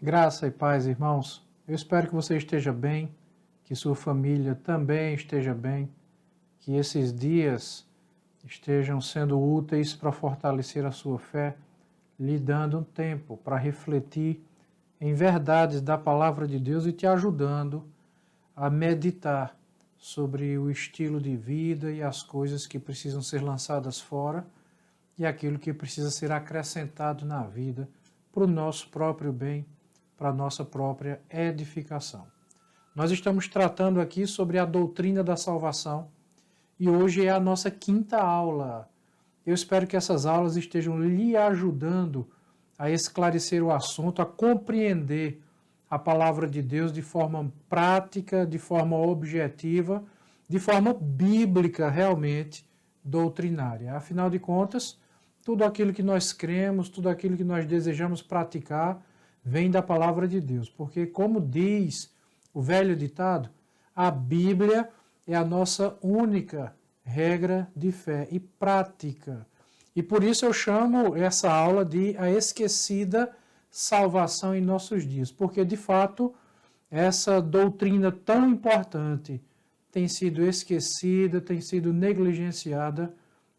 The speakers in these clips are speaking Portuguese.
Graça e paz, irmãos. Eu espero que você esteja bem, que sua família também esteja bem, que esses dias estejam sendo úteis para fortalecer a sua fé, lhe dando um tempo para refletir em verdades da palavra de Deus e te ajudando a meditar sobre o estilo de vida e as coisas que precisam ser lançadas fora e aquilo que precisa ser acrescentado na vida para o nosso próprio bem, para a nossa própria edificação. Nós estamos tratando aqui sobre a doutrina da salvação e hoje é a nossa quinta aula. Eu espero que essas aulas estejam lhe ajudando a esclarecer o assunto, a compreender a palavra de Deus de forma prática, de forma objetiva, de forma bíblica realmente, doutrinária. Afinal de contas, tudo aquilo que nós cremos, tudo aquilo que nós desejamos praticar, vem da palavra de Deus. Porque, como diz o velho ditado, a Bíblia é a nossa única regra de fé e prática. E por isso eu chamo essa aula de a esquecida salvação em nossos dias. Porque, de fato, essa doutrina tão importante tem sido esquecida, tem sido negligenciada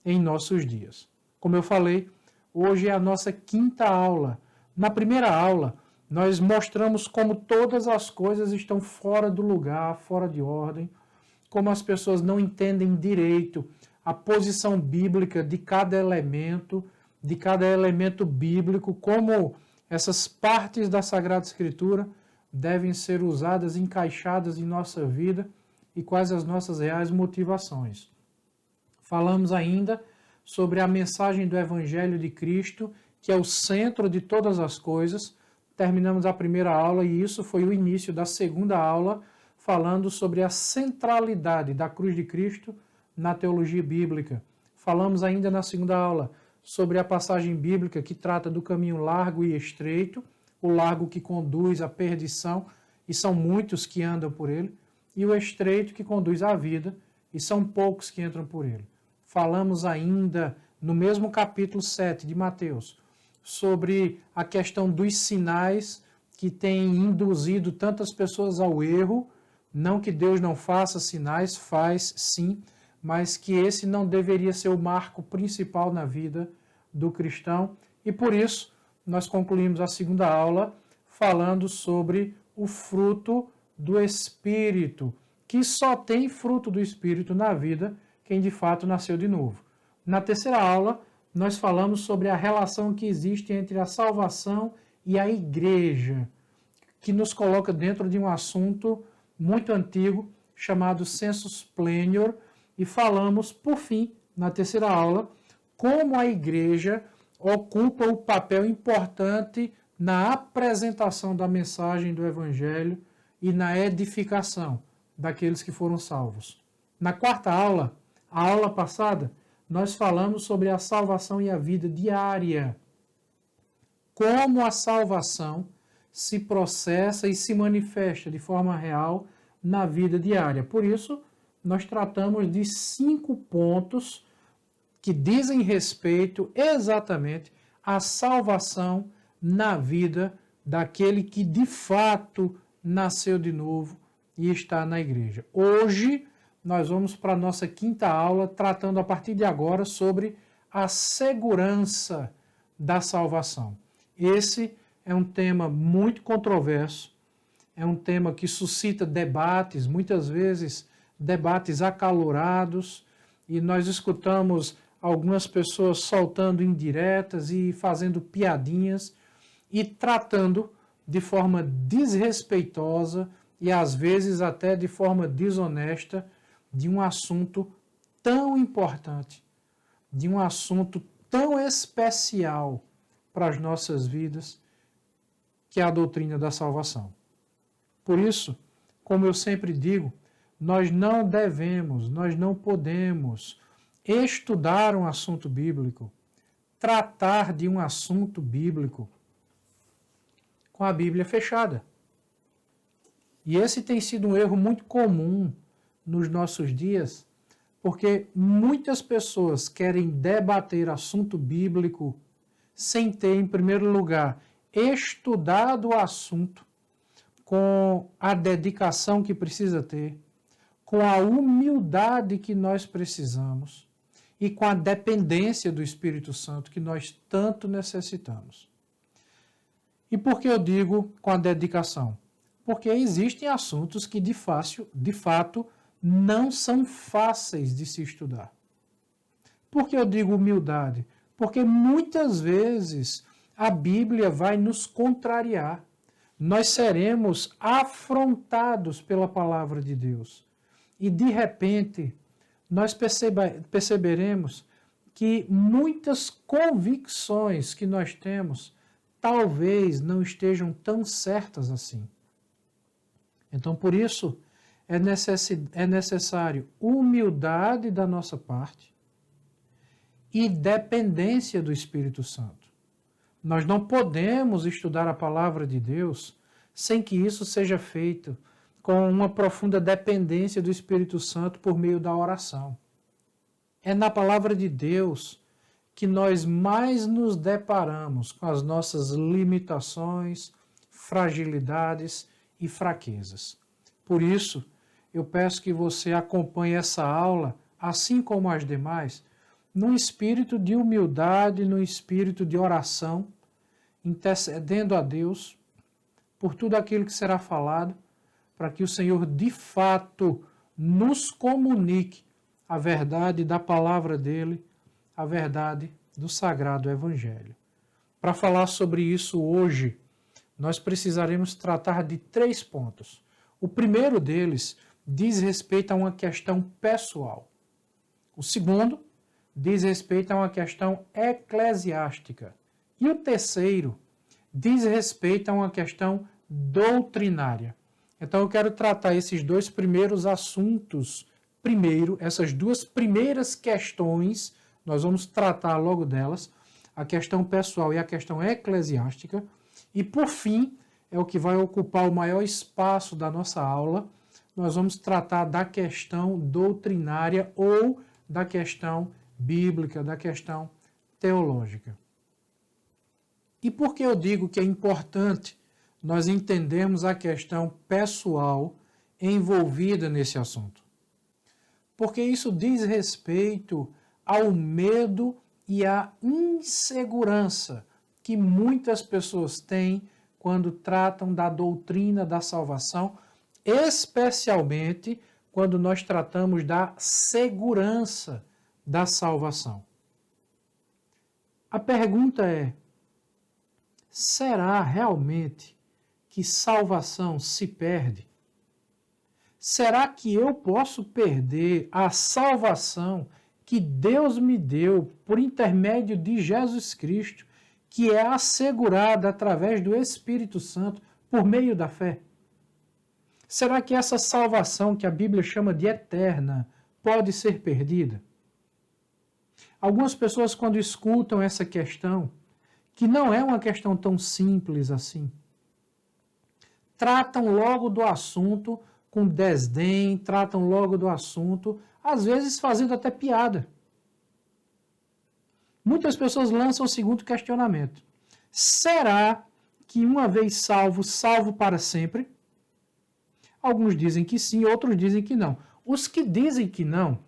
em nossos dias. Como eu falei, hoje é a nossa quinta aula. Na primeira aula, nós mostramos como todas as coisas estão fora do lugar, fora de ordem, como as pessoas não entendem direito a posição bíblica de cada elemento bíblico, como essas partes da Sagrada Escritura devem ser usadas, encaixadas em nossa vida e quais as nossas reais motivações. Falamos ainda sobre a mensagem do Evangelho de Cristo, que é o centro de todas as coisas. Terminamos a primeira aula e isso foi o início da segunda aula, falando sobre a centralidade da cruz de Cristo na teologia bíblica. Falamos ainda na segunda aula sobre a passagem bíblica que trata do caminho largo e estreito, o largo que conduz à perdição, e são muitos que andam por ele, e o estreito que conduz à vida, e são poucos que entram por ele. Falamos ainda, no mesmo capítulo 7 de Mateus, sobre a questão dos sinais que têm induzido tantas pessoas ao erro. Não que Deus não faça sinais, faz sim, mas que esse não deveria ser o marco principal na vida do cristão. E por isso, nós concluímos a segunda aula falando sobre o fruto do Espírito, que só tem fruto do Espírito na vida quem de fato nasceu de novo. Na terceira aula, nós falamos sobre a relação que existe entre a salvação e a igreja, que nos coloca dentro de um assunto muito antigo, chamado sensus plenior, e falamos, por fim, na terceira aula, como a igreja ocupa o papel importante na apresentação da mensagem do Evangelho e na edificação daqueles que foram salvos. Na quarta aula, a aula passada, nós falamos sobre a salvação e a vida diária. Como a salvação se processa e se manifesta de forma real na vida diária. Por isso, nós tratamos de 5 pontos que dizem respeito exatamente à salvação na vida daquele que de fato nasceu de novo e está na igreja. Hoje, nós vamos para a nossa quinta aula, tratando a partir de agora sobre a segurança da salvação. Esse é um tema muito controverso, é um tema que suscita debates, muitas vezes debates acalorados, e nós escutamos algumas pessoas soltando indiretas e fazendo piadinhas e tratando de forma desrespeitosa e às vezes até de forma desonesta de um assunto tão importante, de um assunto tão especial para as nossas vidas, que é a doutrina da salvação. Por isso, como eu sempre digo, nós não devemos, nós não podemos estudar um assunto bíblico, tratar de um assunto bíblico com a Bíblia fechada. E esse tem sido um erro muito comum nos nossos dias, porque muitas pessoas querem debater assunto bíblico sem ter, em primeiro lugar, estudado o assunto com a dedicação que precisa ter, com a humildade que nós precisamos e com a dependência do Espírito Santo que nós tanto necessitamos. E por que eu digo com a dedicação? Porque existem assuntos que de fato não são fáceis de se estudar. Por que eu digo humildade? Porque muitas vezes a Bíblia vai nos contrariar. Nós seremos afrontados pela palavra de Deus. E de repente, nós perceberemos que muitas convicções que nós temos talvez não estejam tão certas assim. Então, por isso, é necessário humildade da nossa parte e dependência do Espírito Santo. Nós não podemos estudar a palavra de Deus sem que isso seja feito com uma profunda dependência do Espírito Santo por meio da oração. É na palavra de Deus que nós mais nos deparamos com as nossas limitações, fragilidades e fraquezas. Por isso, eu peço que você acompanhe essa aula, assim como as demais, num espírito de humildade, num espírito de oração, intercedendo a Deus por tudo aquilo que será falado, para que o Senhor de fato nos comunique a verdade da palavra dele, a verdade do Sagrado Evangelho. Para falar sobre isso hoje, nós precisaremos tratar de 3 pontos. O primeiro deles diz respeito a uma questão pessoal. O segundo diz respeito a uma questão eclesiástica. E o terceiro diz respeito a uma questão doutrinária. Então eu quero tratar esses 2 primeiros assuntos primeiro, essas 2 primeiras questões, nós vamos tratar logo delas, a questão pessoal e a questão eclesiástica, e por fim, é o que vai ocupar o maior espaço da nossa aula, nós vamos tratar da questão doutrinária ou da questão bíblica, da questão teológica. E por que eu digo que é importante nós entendermos a questão pessoal envolvida nesse assunto? Porque isso diz respeito ao medo e à insegurança que muitas pessoas têm quando tratam da doutrina da salvação, especialmente quando nós tratamos da segurança da salvação. A pergunta é: será realmente que salvação se perde? Será que eu posso perder a salvação que Deus me deu por intermédio de Jesus Cristo, que é assegurada através do Espírito Santo por meio da fé? Será que essa salvação que a Bíblia chama de eterna pode ser perdida? Algumas pessoas, quando escutam essa questão, que não é uma questão tão simples assim, tratam logo do assunto com desdém, tratam logo do assunto, às vezes fazendo até piada. Muitas pessoas lançam o seguinte questionamento: será que uma vez salvo, salvo para sempre? Alguns dizem que sim, outros dizem que não. Os que dizem que não,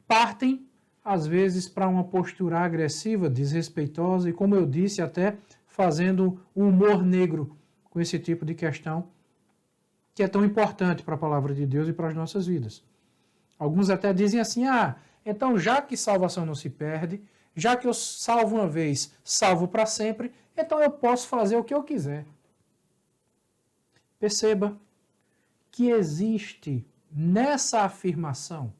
partem, às vezes, para uma postura agressiva, desrespeitosa, e como eu disse, até fazendo um humor negro com esse tipo de questão, que é tão importante para a palavra de Deus e para as nossas vidas. Alguns até dizem assim: então já que salvação não se perde, já que eu salvo uma vez, salvo para sempre, então eu posso fazer o que eu quiser. Perceba que existe nessa afirmação,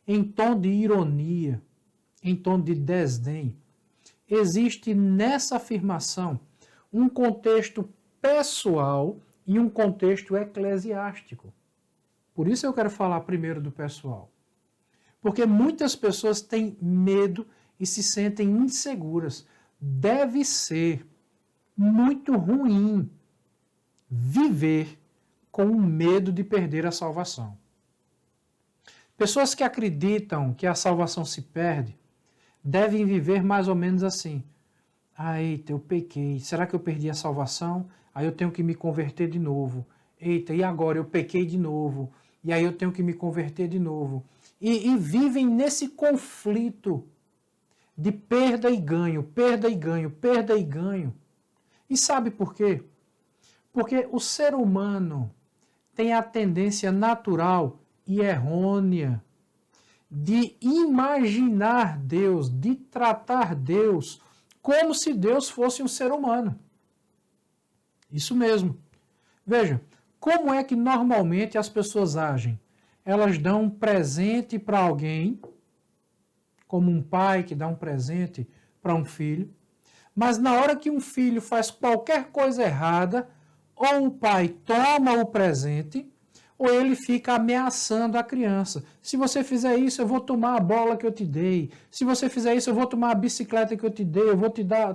em tom de ironia, em tom de desdém, existe nessa afirmação um contexto pessoal e um contexto eclesiástico. Por isso eu quero falar primeiro do pessoal. Porque muitas pessoas têm medo e se sentem inseguras. Deve ser muito ruim viver com o medo de perder a salvação. Pessoas que acreditam que a salvação se perde devem viver mais ou menos assim: Ah, eita, eu pequei. Será que eu perdi a salvação? Aí eu tenho que me converter de novo. Eita, e agora eu pequei de novo. E aí eu tenho que me converter de novo. E vivem nesse conflito de perda e ganho, perda e ganho, perda e ganho. E sabe por quê? Porque o ser humano tem a tendência natural e errônea de imaginar Deus, de tratar Deus como se Deus fosse um ser humano. Isso mesmo. Veja, como é que normalmente as pessoas agem? Elas dão um presente para alguém, como um pai que dá um presente para um filho, mas na hora que um filho faz qualquer coisa errada, ou o pai toma o presente, ou ele fica ameaçando a criança. Se você fizer isso, eu vou tomar a bola que eu te dei. Se você fizer isso, eu vou tomar a bicicleta que eu te dei. Eu vou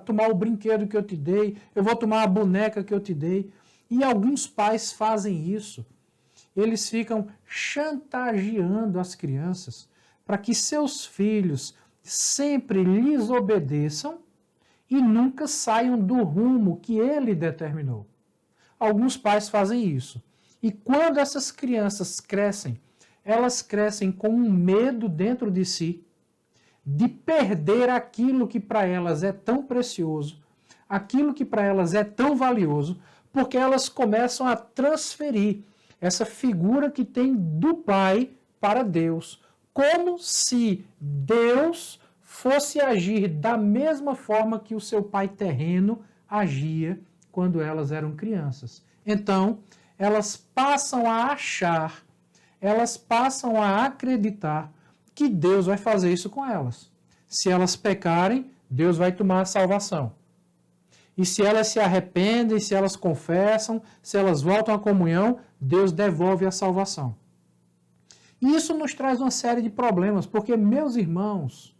tomar o brinquedo que eu te dei. Eu vou tomar a boneca que eu te dei. E alguns pais fazem isso. Eles ficam chantageando as crianças para que seus filhos sempre lhes obedeçam e nunca saiam do rumo que ele determinou. Alguns pais fazem isso. E quando essas crianças crescem, elas crescem com um medo dentro de si de perder aquilo que para elas é tão precioso, aquilo que para elas é tão valioso, porque elas começam a transferir essa figura que tem do pai para Deus, como se Deus fosse agir da mesma forma que o seu pai terreno agia quando elas eram crianças. Então, elas passam a achar, elas passam a acreditar que Deus vai fazer isso com elas. Se elas pecarem, Deus vai tomar a salvação. E se elas se arrependem, se elas confessam, se elas voltam à comunhão, Deus devolve a salvação. E isso nos traz uma série de problemas, porque, meus irmãos,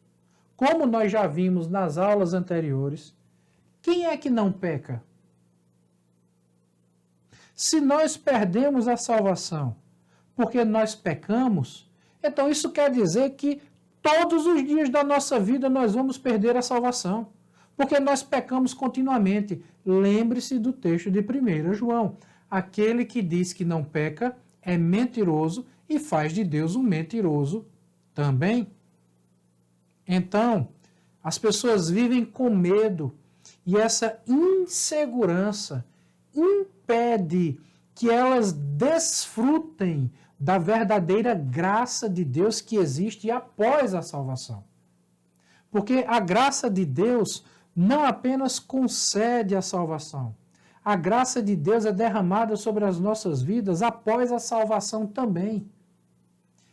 como nós já vimos nas aulas anteriores, quem é que não peca? Se nós perdemos a salvação porque nós pecamos, então isso quer dizer que todos os dias da nossa vida nós vamos perder a salvação, porque nós pecamos continuamente. Lembre-se do texto de 1 João. Aquele que diz que não peca é mentiroso e faz de Deus um mentiroso também. Então, as pessoas vivem com medo e essa insegurança impede que elas desfrutem da verdadeira graça de Deus que existe após a salvação. Porque a graça de Deus não apenas concede a salvação, a graça de Deus é derramada sobre as nossas vidas após a salvação também.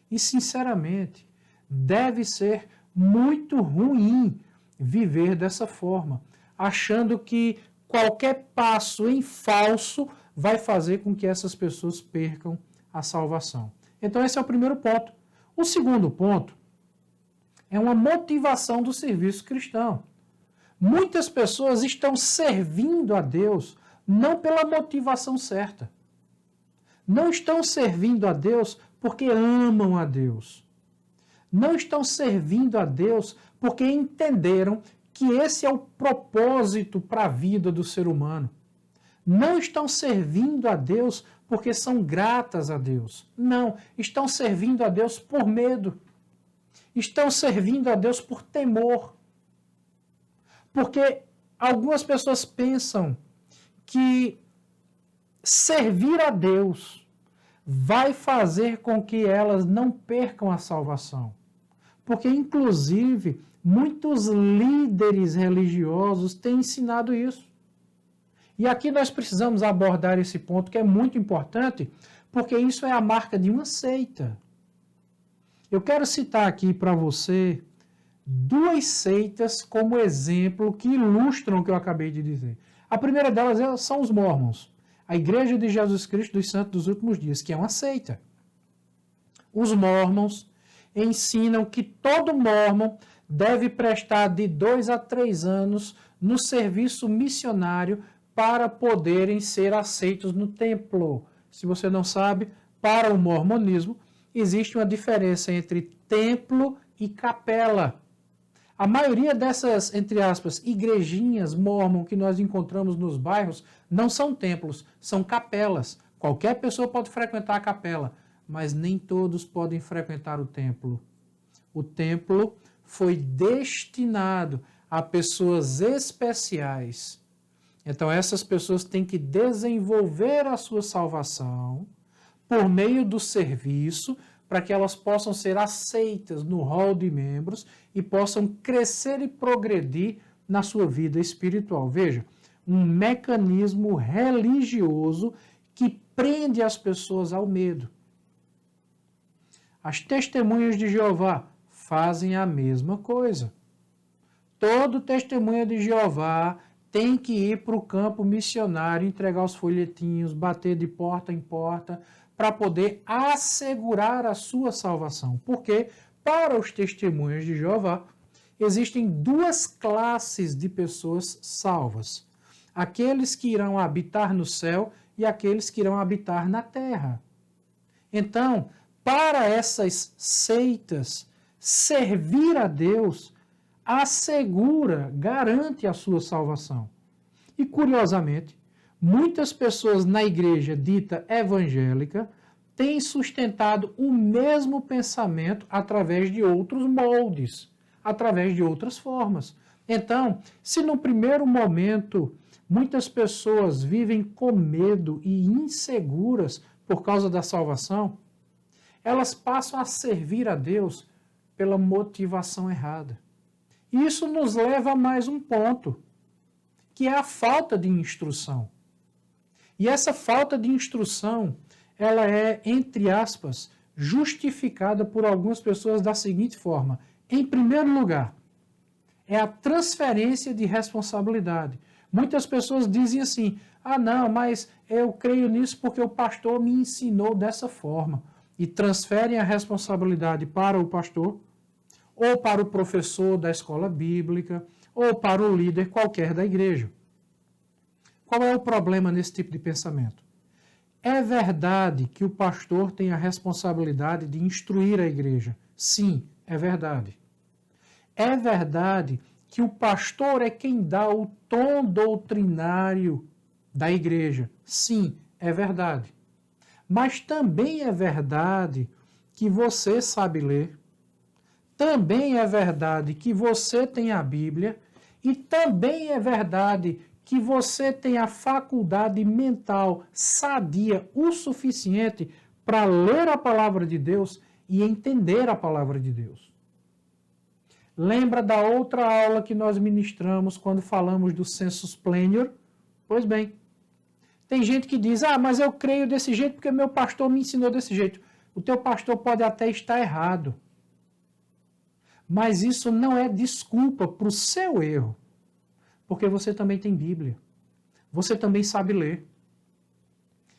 E, sinceramente, deve ser muito ruim viver dessa forma, achando que qualquer passo em falso vai fazer com que essas pessoas percam a salvação. Então, esse é o primeiro ponto. O segundo ponto é uma motivação do serviço cristão. Muitas pessoas estão servindo a Deus não pela motivação certa. Não estão servindo a Deus porque amam a Deus. Não estão servindo a Deus porque entenderam que esse é o propósito para a vida do ser humano. Não estão servindo a Deus porque são gratas a Deus. Não, estão servindo a Deus por medo. Estão servindo a Deus por temor. Porque algumas pessoas pensam que servir a Deus vai fazer com que elas não percam a salvação. Porque, inclusive, muitos líderes religiosos têm ensinado isso. E aqui nós precisamos abordar esse ponto que é muito importante, porque isso é a marca de uma seita. Eu quero citar aqui para você duas seitas como exemplo que ilustram o que eu acabei de dizer. A primeira delas são os Mormons, a Igreja de Jesus Cristo dos Santos dos Últimos Dias, que é uma seita. Os Mormons ensinam que todo Mormon deve prestar de 2 a 3 anos no serviço missionário para poderem ser aceitos no templo. Se você não sabe, para o mormonismo existe uma diferença entre templo e capela. A maioria dessas, entre aspas, igrejinhas mormon que nós encontramos nos bairros não são templos, são capelas. Qualquer pessoa pode frequentar a capela, mas nem todos podem frequentar o templo. O templo foi destinado a pessoas especiais. Então essas pessoas têm que desenvolver a sua salvação por meio do serviço, para que elas possam ser aceitas no hall de membros e possam crescer e progredir na sua vida espiritual. Veja, um mecanismo religioso que prende as pessoas ao medo. As testemunhas de Jeová fazem a mesma coisa. Todo testemunha de Jeová tem que ir para o campo missionário, entregar os folhetinhos, bater de porta em porta, para poder assegurar a sua salvação. Porque, para os testemunhas de Jeová, existem duas classes de pessoas salvas. Aqueles que irão habitar no céu e aqueles que irão habitar na terra. Então, para essas seitas, servir a Deus assegura, garante a sua salvação. E, curiosamente, muitas pessoas na igreja dita evangélica têm sustentado o mesmo pensamento através de outros moldes, através de outras formas. Então, se no primeiro momento muitas pessoas vivem com medo e inseguras por causa da salvação, elas passam a servir a Deus pela motivação errada. Isso nos leva a mais um ponto, que é a falta de instrução. E essa falta de instrução, ela é, entre aspas, justificada por algumas pessoas da seguinte forma. Em primeiro lugar, é a transferência de responsabilidade. Muitas pessoas dizem assim, não, mas eu creio nisso porque o pastor me ensinou dessa forma. E transferem a responsabilidade para o pastor, ou para o professor da escola bíblica, ou para o líder qualquer da igreja. Qual é o problema nesse tipo de pensamento? É verdade que o pastor tem a responsabilidade de instruir a igreja. Sim, é verdade. É verdade que o pastor é quem dá o tom doutrinário da igreja. Sim, é verdade. Mas também é verdade que você sabe ler. Também é verdade que você tem a Bíblia. E também é verdade que você tem a faculdade mental sadia o suficiente para ler a palavra de Deus e entender a palavra de Deus. Lembra da outra aula que nós ministramos quando falamos do sensus plenior? Pois bem, tem gente que diz, mas eu creio desse jeito porque meu pastor me ensinou desse jeito. O teu pastor pode até estar errado. Mas isso não é desculpa para o seu erro. Porque você também tem Bíblia. Você também sabe ler.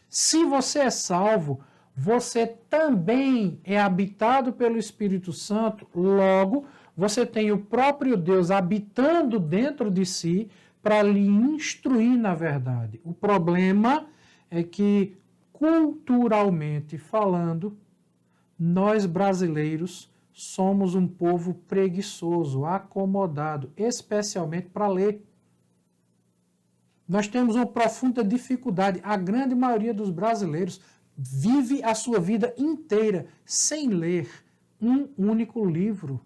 Se você é salvo, você também é habitado pelo Espírito Santo, logo, você tem o próprio Deus habitando dentro de si para lhe instruir na verdade. O problema é que, culturalmente falando, nós brasileiros somos um povo preguiçoso, acomodado, especialmente para ler. Nós temos uma profunda dificuldade. A grande maioria dos brasileiros vive a sua vida inteira sem ler um único livro.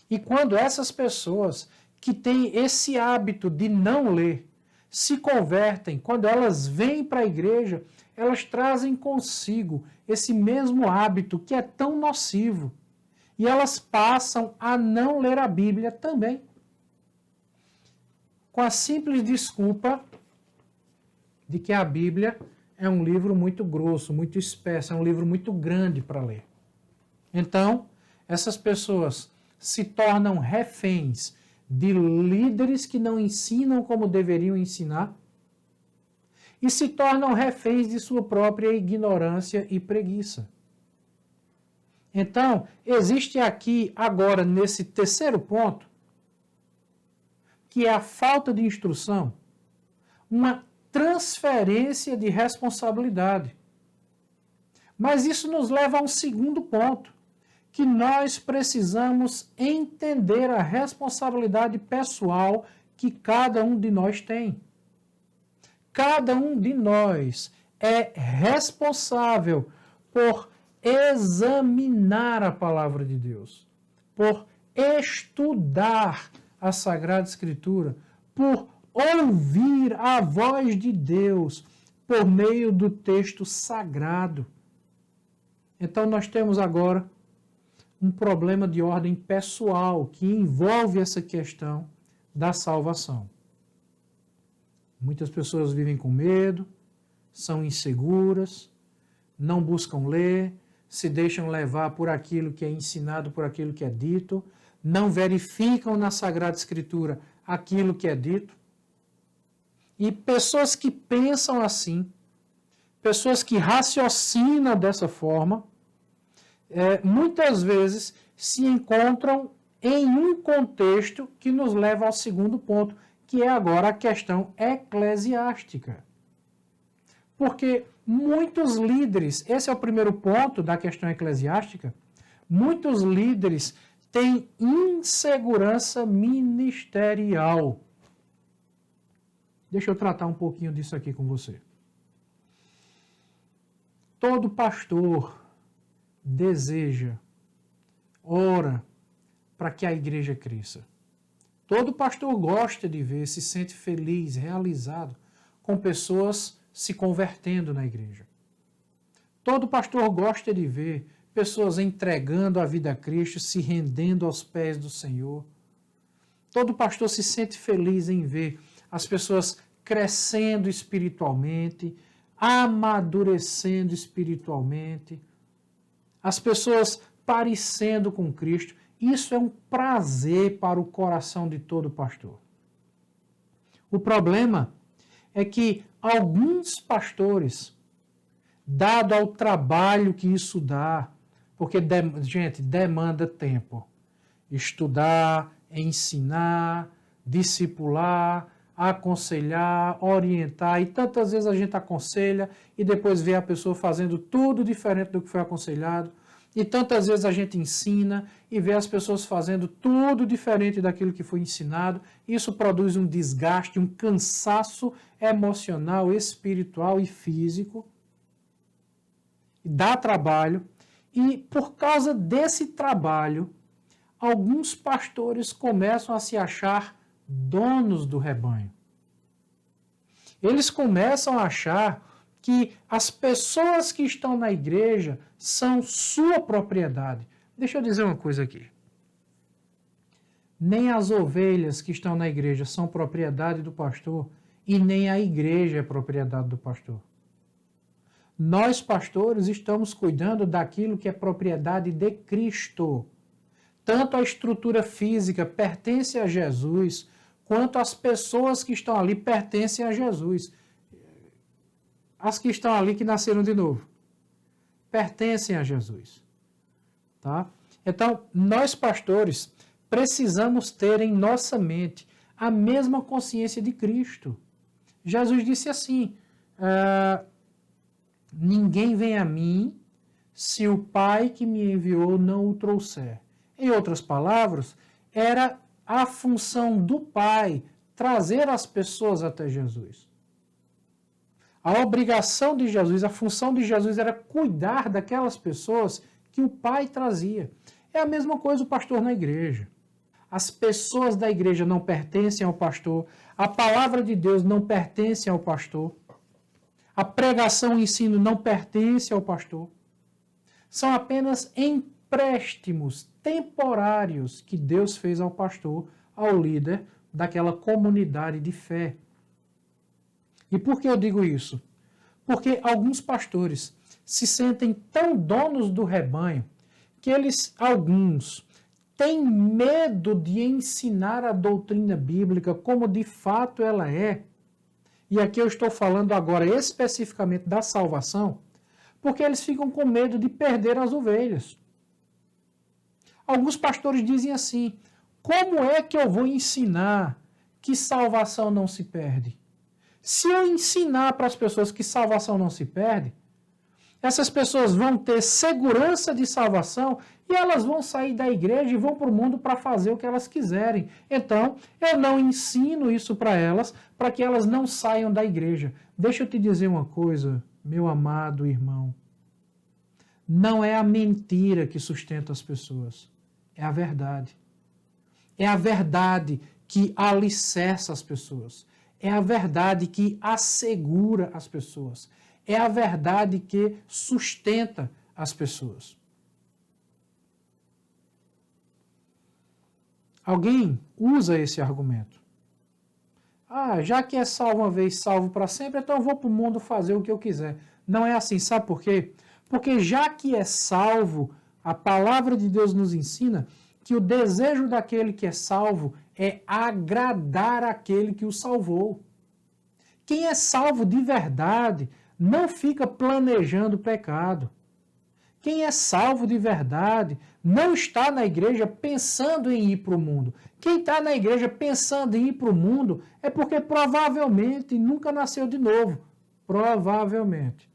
E quando essas pessoas que têm esse hábito de não ler se convertem, quando elas vêm para a igreja, elas trazem consigo esse mesmo hábito que é tão nocivo. E elas passam a não ler a Bíblia também. Com a simples desculpa de que a Bíblia é um livro muito grosso, muito espesso, é um livro muito grande para ler. Então, essas pessoas se tornam reféns de líderes que não ensinam como deveriam ensinar e se tornam reféns de sua própria ignorância e preguiça. Então, existe aqui, agora, nesse terceiro ponto, que é a falta de instrução, uma transferência de responsabilidade. Mas isso nos leva a um segundo ponto, que nós precisamos entender a responsabilidade pessoal que cada um de nós tem. Cada um de nós é responsável por examinar a palavra de Deus, por estudar a Sagrada Escritura, por ouvir a voz de Deus por meio do texto sagrado. Então nós temos agora um problema de ordem pessoal que envolve essa questão da salvação. Muitas pessoas vivem com medo, são inseguras, não buscam ler, se deixam levar por aquilo que é ensinado, por aquilo que é dito, não verificam na Sagrada Escritura aquilo que é dito. E pessoas que pensam assim, pessoas que raciocinam dessa forma, muitas vezes se encontram em um contexto que nos leva ao segundo ponto, que é agora a questão eclesiástica. Porque muitos líderes, esse é o primeiro ponto da questão eclesiástica, muitos líderes têm insegurança ministerial. Deixa eu tratar um pouquinho disso aqui com você. Todo pastor deseja, ora para que a igreja cresça. Todo pastor gosta de ver, se sente feliz, realizado, com pessoas se convertendo na igreja. Todo pastor gosta de ver pessoas entregando a vida a Cristo, se rendendo aos pés do Senhor. Todo pastor se sente feliz em ver as pessoas crescendo espiritualmente, amadurecendo espiritualmente, as pessoas parecendo com Cristo. Isso é um prazer para o coração de todo pastor. O problema é que alguns pastores, dado ao trabalho que isso dá, porque, gente, demanda tempo. Estudar, ensinar, discipular, aconselhar, orientar, e tantas vezes a gente aconselha e depois vê a pessoa fazendo tudo diferente do que foi aconselhado, e tantas vezes a gente ensina e vê as pessoas fazendo tudo diferente daquilo que foi ensinado. Isso produz um desgaste, um cansaço emocional, espiritual e físico. Dá trabalho. E por causa desse trabalho, alguns pastores começam a se achar donos do rebanho. Eles começam a achar que as pessoas que estão na igreja são sua propriedade. Deixa eu dizer uma coisa aqui. Nem as ovelhas que estão na igreja são propriedade do pastor e nem a igreja é propriedade do pastor. Nós, pastores, estamos cuidando daquilo que é propriedade de Cristo. Tanto a estrutura física pertence a Jesus, quanto as pessoas que estão ali pertencem a Jesus. As que estão ali que nasceram de novo pertencem a Jesus. Tá? Então, nós pastores precisamos ter em nossa mente a mesma consciência de Cristo. Jesus disse assim, ninguém vem a mim se o Pai que me enviou não o trouxer. Em outras palavras, era a função do Pai trazer as pessoas até Jesus. A obrigação de Jesus, a função de Jesus era cuidar daquelas pessoas que o Pai trazia. É a mesma coisa o pastor na igreja. As pessoas da igreja não pertencem ao pastor, a palavra de Deus não pertence ao pastor, a pregação e o ensino não pertence ao pastor. São apenas empréstimos temporários que Deus fez ao pastor, ao líder daquela comunidade de fé. E por que eu digo isso? Porque alguns pastores se sentem tão donos do rebanho que alguns, têm medo de ensinar a doutrina bíblica como de fato ela é. E aqui eu estou falando agora especificamente da salvação, porque eles ficam com medo de perder as ovelhas. Alguns pastores dizem assim, como é que eu vou ensinar que salvação não se perde? Se eu ensinar para as pessoas que salvação não se perde, Essas pessoas vão ter segurança de salvação e elas vão sair da igreja e vão para o mundo para fazer o que elas quiserem. Então, eu não ensino isso para elas, para que elas não saiam da igreja. Deixa eu te dizer uma coisa, meu amado irmão. Não é a mentira que sustenta as pessoas, é a verdade. É a verdade que alicerça as pessoas. É a verdade que assegura as pessoas. É a verdade que sustenta as pessoas. Alguém usa esse argumento. Ah, já que é salvo uma vez, salvo para sempre, então eu vou para o mundo fazer o que eu quiser. Não é assim, sabe por quê? Porque já que é salvo, a palavra de Deus nos ensina que o desejo daquele que é salvo é agradar aquele que o salvou. Quem é salvo de verdade não fica planejando pecado. Quem é salvo de verdade não está na igreja pensando em ir para o mundo. Quem está na igreja pensando em ir para o mundo é porque provavelmente nunca nasceu de novo. Provavelmente.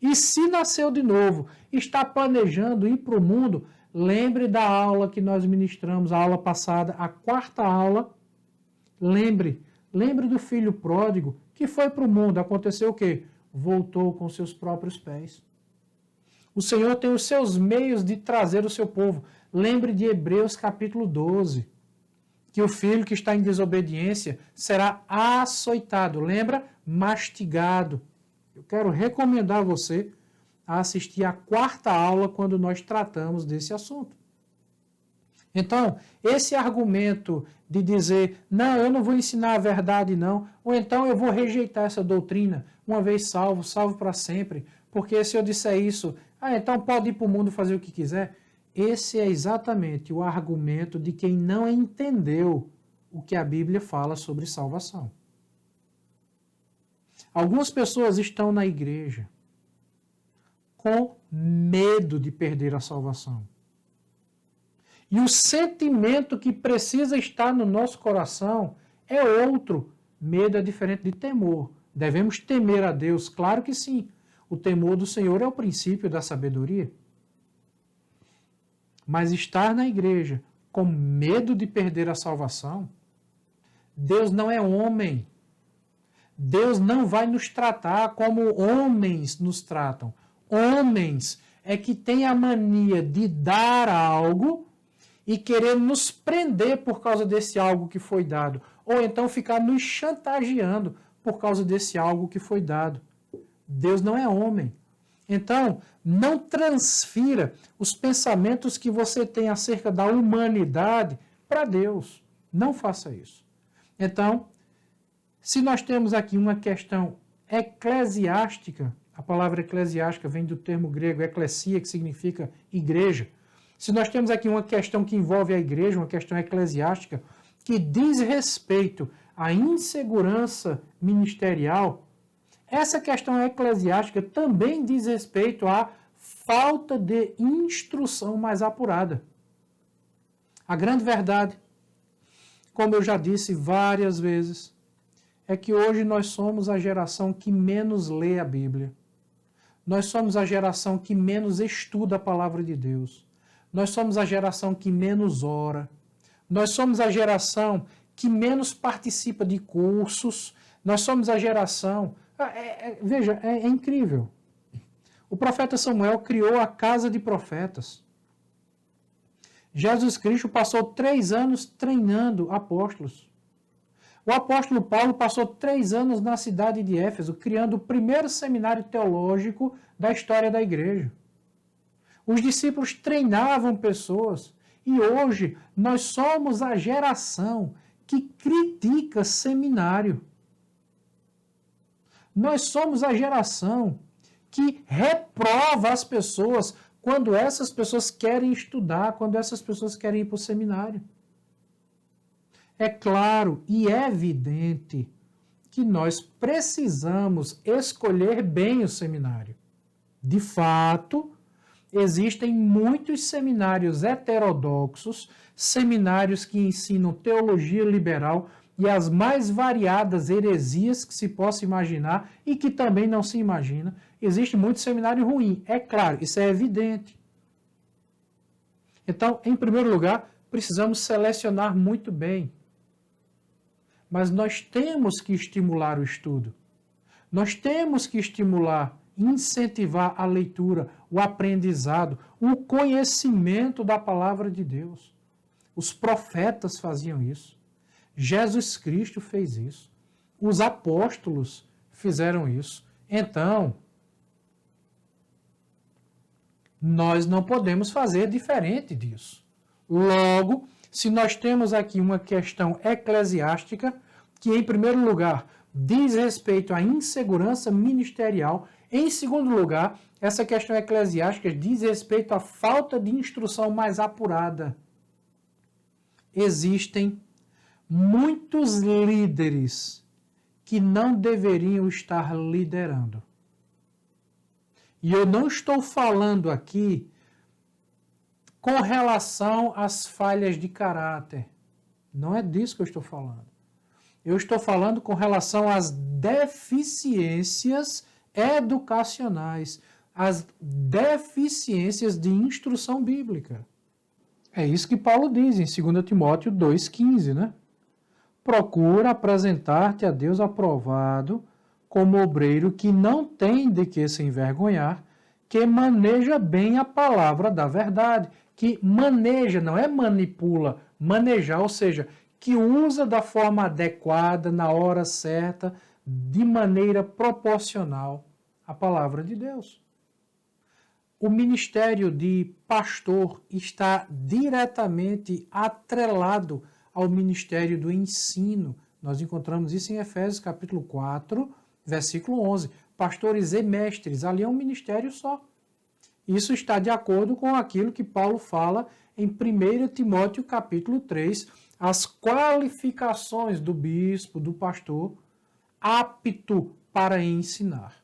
E se nasceu de novo, está planejando ir para o mundo, lembre da aula que nós ministramos, a aula passada, a quarta aula. Lembre do filho pródigo que foi para o mundo. Aconteceu o quê? Voltou com seus próprios pés. O Senhor tem os seus meios de trazer o seu povo. Lembre de Hebreus capítulo 12, que o filho que está em desobediência será açoitado. Lembra? Mastigado. Eu quero recomendar a você a assistir a quarta aula quando nós tratamos desse assunto. Então, esse argumento de dizer, não, eu não vou ensinar a verdade não, ou então eu vou rejeitar essa doutrina, uma vez salvo, salvo para sempre, porque se eu disser isso, então pode ir para o mundo fazer o que quiser. Esse é exatamente o argumento de quem não entendeu o que a Bíblia fala sobre salvação. Algumas pessoas estão na igreja com medo de perder a salvação. E o sentimento que precisa estar no nosso coração é outro. Medo é diferente de temor. Devemos temer a Deus? Claro que sim. O temor do Senhor é o princípio da sabedoria. Mas estar na igreja com medo de perder a salvação, Deus não é homem. Deus não vai nos tratar como homens nos tratam. Homens é que têm a mania de dar algo e querer nos prender por causa desse algo que foi dado. Ou então ficar nos chantageando por causa desse algo que foi dado. Deus não é homem. Então, não transfira os pensamentos que você tem acerca da humanidade para Deus. Não faça isso. Então, se nós temos aqui uma questão eclesiástica, a palavra eclesiástica vem do termo grego eclesia, que significa igreja. Se nós temos aqui uma questão que envolve a igreja, uma questão eclesiástica, que diz respeito à insegurança ministerial, essa questão eclesiástica também diz respeito à falta de instrução mais apurada. A grande verdade, como eu já disse várias vezes, é que hoje nós somos a geração que menos lê a Bíblia. Nós somos a geração que menos estuda a palavra de Deus. Nós somos a geração que menos ora. Nós somos a geração que menos participa de cursos. Nós somos a geração... Veja, é incrível. O profeta Samuel criou a casa de profetas. Jesus Cristo passou 3 anos treinando apóstolos. O apóstolo Paulo passou 3 anos na cidade de Éfeso, criando o primeiro seminário teológico da história da igreja. Os discípulos treinavam pessoas e hoje nós somos a geração que critica seminário. Nós somos a geração que reprova as pessoas quando essas pessoas querem estudar, quando essas pessoas querem ir para o seminário. É claro e é evidente que nós precisamos escolher bem o seminário. De fato, existem muitos seminários heterodoxos, seminários que ensinam teologia liberal e as mais variadas heresias que se possa imaginar e que também não se imagina. Existe muito seminário ruim, é claro, isso é evidente. Então, em primeiro lugar, precisamos selecionar muito bem. Mas nós temos que estimular o estudo. Nós temos que estimular, incentivar a leitura, o aprendizado, o conhecimento da palavra de Deus. Os profetas faziam isso. Jesus Cristo fez isso. Os apóstolos fizeram isso. Então, nós não podemos fazer diferente disso. Logo, se nós temos aqui uma questão eclesiástica, que em primeiro lugar diz respeito à insegurança ministerial, em segundo lugar, essa questão eclesiástica diz respeito à falta de instrução mais apurada. Existem muitos líderes que não deveriam estar liderando. E eu não estou falando aqui com relação às falhas de caráter. Não é disso que eu estou falando. Eu estou falando com relação às deficiências educacionais, às deficiências de instrução bíblica. É isso que Paulo diz em 2 Timóteo 2,15, né? Procura apresentar-te a Deus aprovado como obreiro que não tem de que se envergonhar, que maneja bem a palavra da verdade, que maneja, não é manipula, manejar, ou seja, que usa da forma adequada, na hora certa, de maneira proporcional a palavra de Deus. O ministério de pastor está diretamente atrelado ao ministério do ensino. Nós encontramos isso em Efésios capítulo 4, versículo 11. Pastores e mestres, ali é um ministério só. Isso está de acordo com aquilo que Paulo fala em 1 Timóteo capítulo 3, as qualificações do bispo, do pastor, apto para ensinar.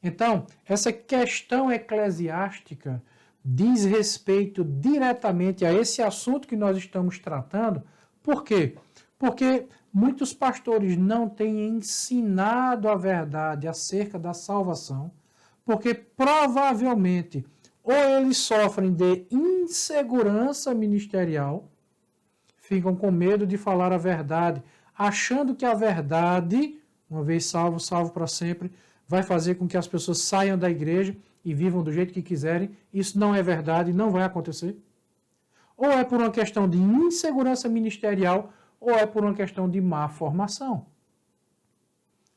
Então, essa questão eclesiástica diz respeito diretamente a esse assunto que nós estamos tratando. Por quê? Porque muitos pastores não têm ensinado a verdade acerca da salvação, porque provavelmente ou eles sofrem de insegurança ministerial, ficam com medo de falar a verdade, achando que a verdade, uma vez salvo, salvo para sempre, vai fazer com que as pessoas saiam da igreja e vivam do jeito que quiserem. Isso não é verdade, não vai acontecer. Ou é por uma questão de insegurança ministerial, ou é por uma questão de má formação.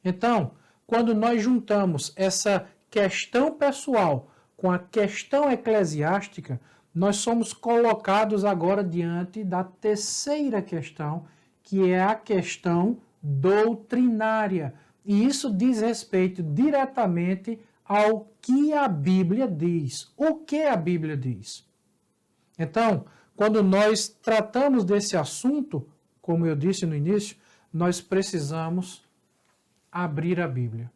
Então, quando nós juntamos essa questão pessoal com a questão eclesiástica, nós somos colocados agora diante da terceira questão, que é a questão doutrinária. E isso diz respeito diretamente ao que a Bíblia diz. O que a Bíblia diz? Então, quando nós tratamos desse assunto, como eu disse no início, nós precisamos abrir a Bíblia.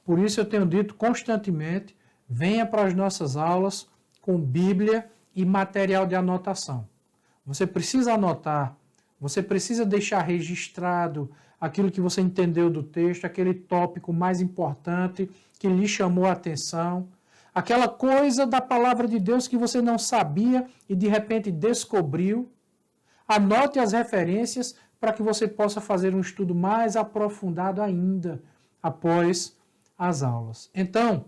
Por isso eu tenho dito constantemente, venha para as nossas aulas com Bíblia e material de anotação. Você precisa anotar, você precisa deixar registrado aquilo que você entendeu do texto, aquele tópico mais importante que lhe chamou a atenção, aquela coisa da palavra de Deus que você não sabia e de repente descobriu. Anote as referências para que você possa fazer um estudo mais aprofundado ainda após as aulas. Então,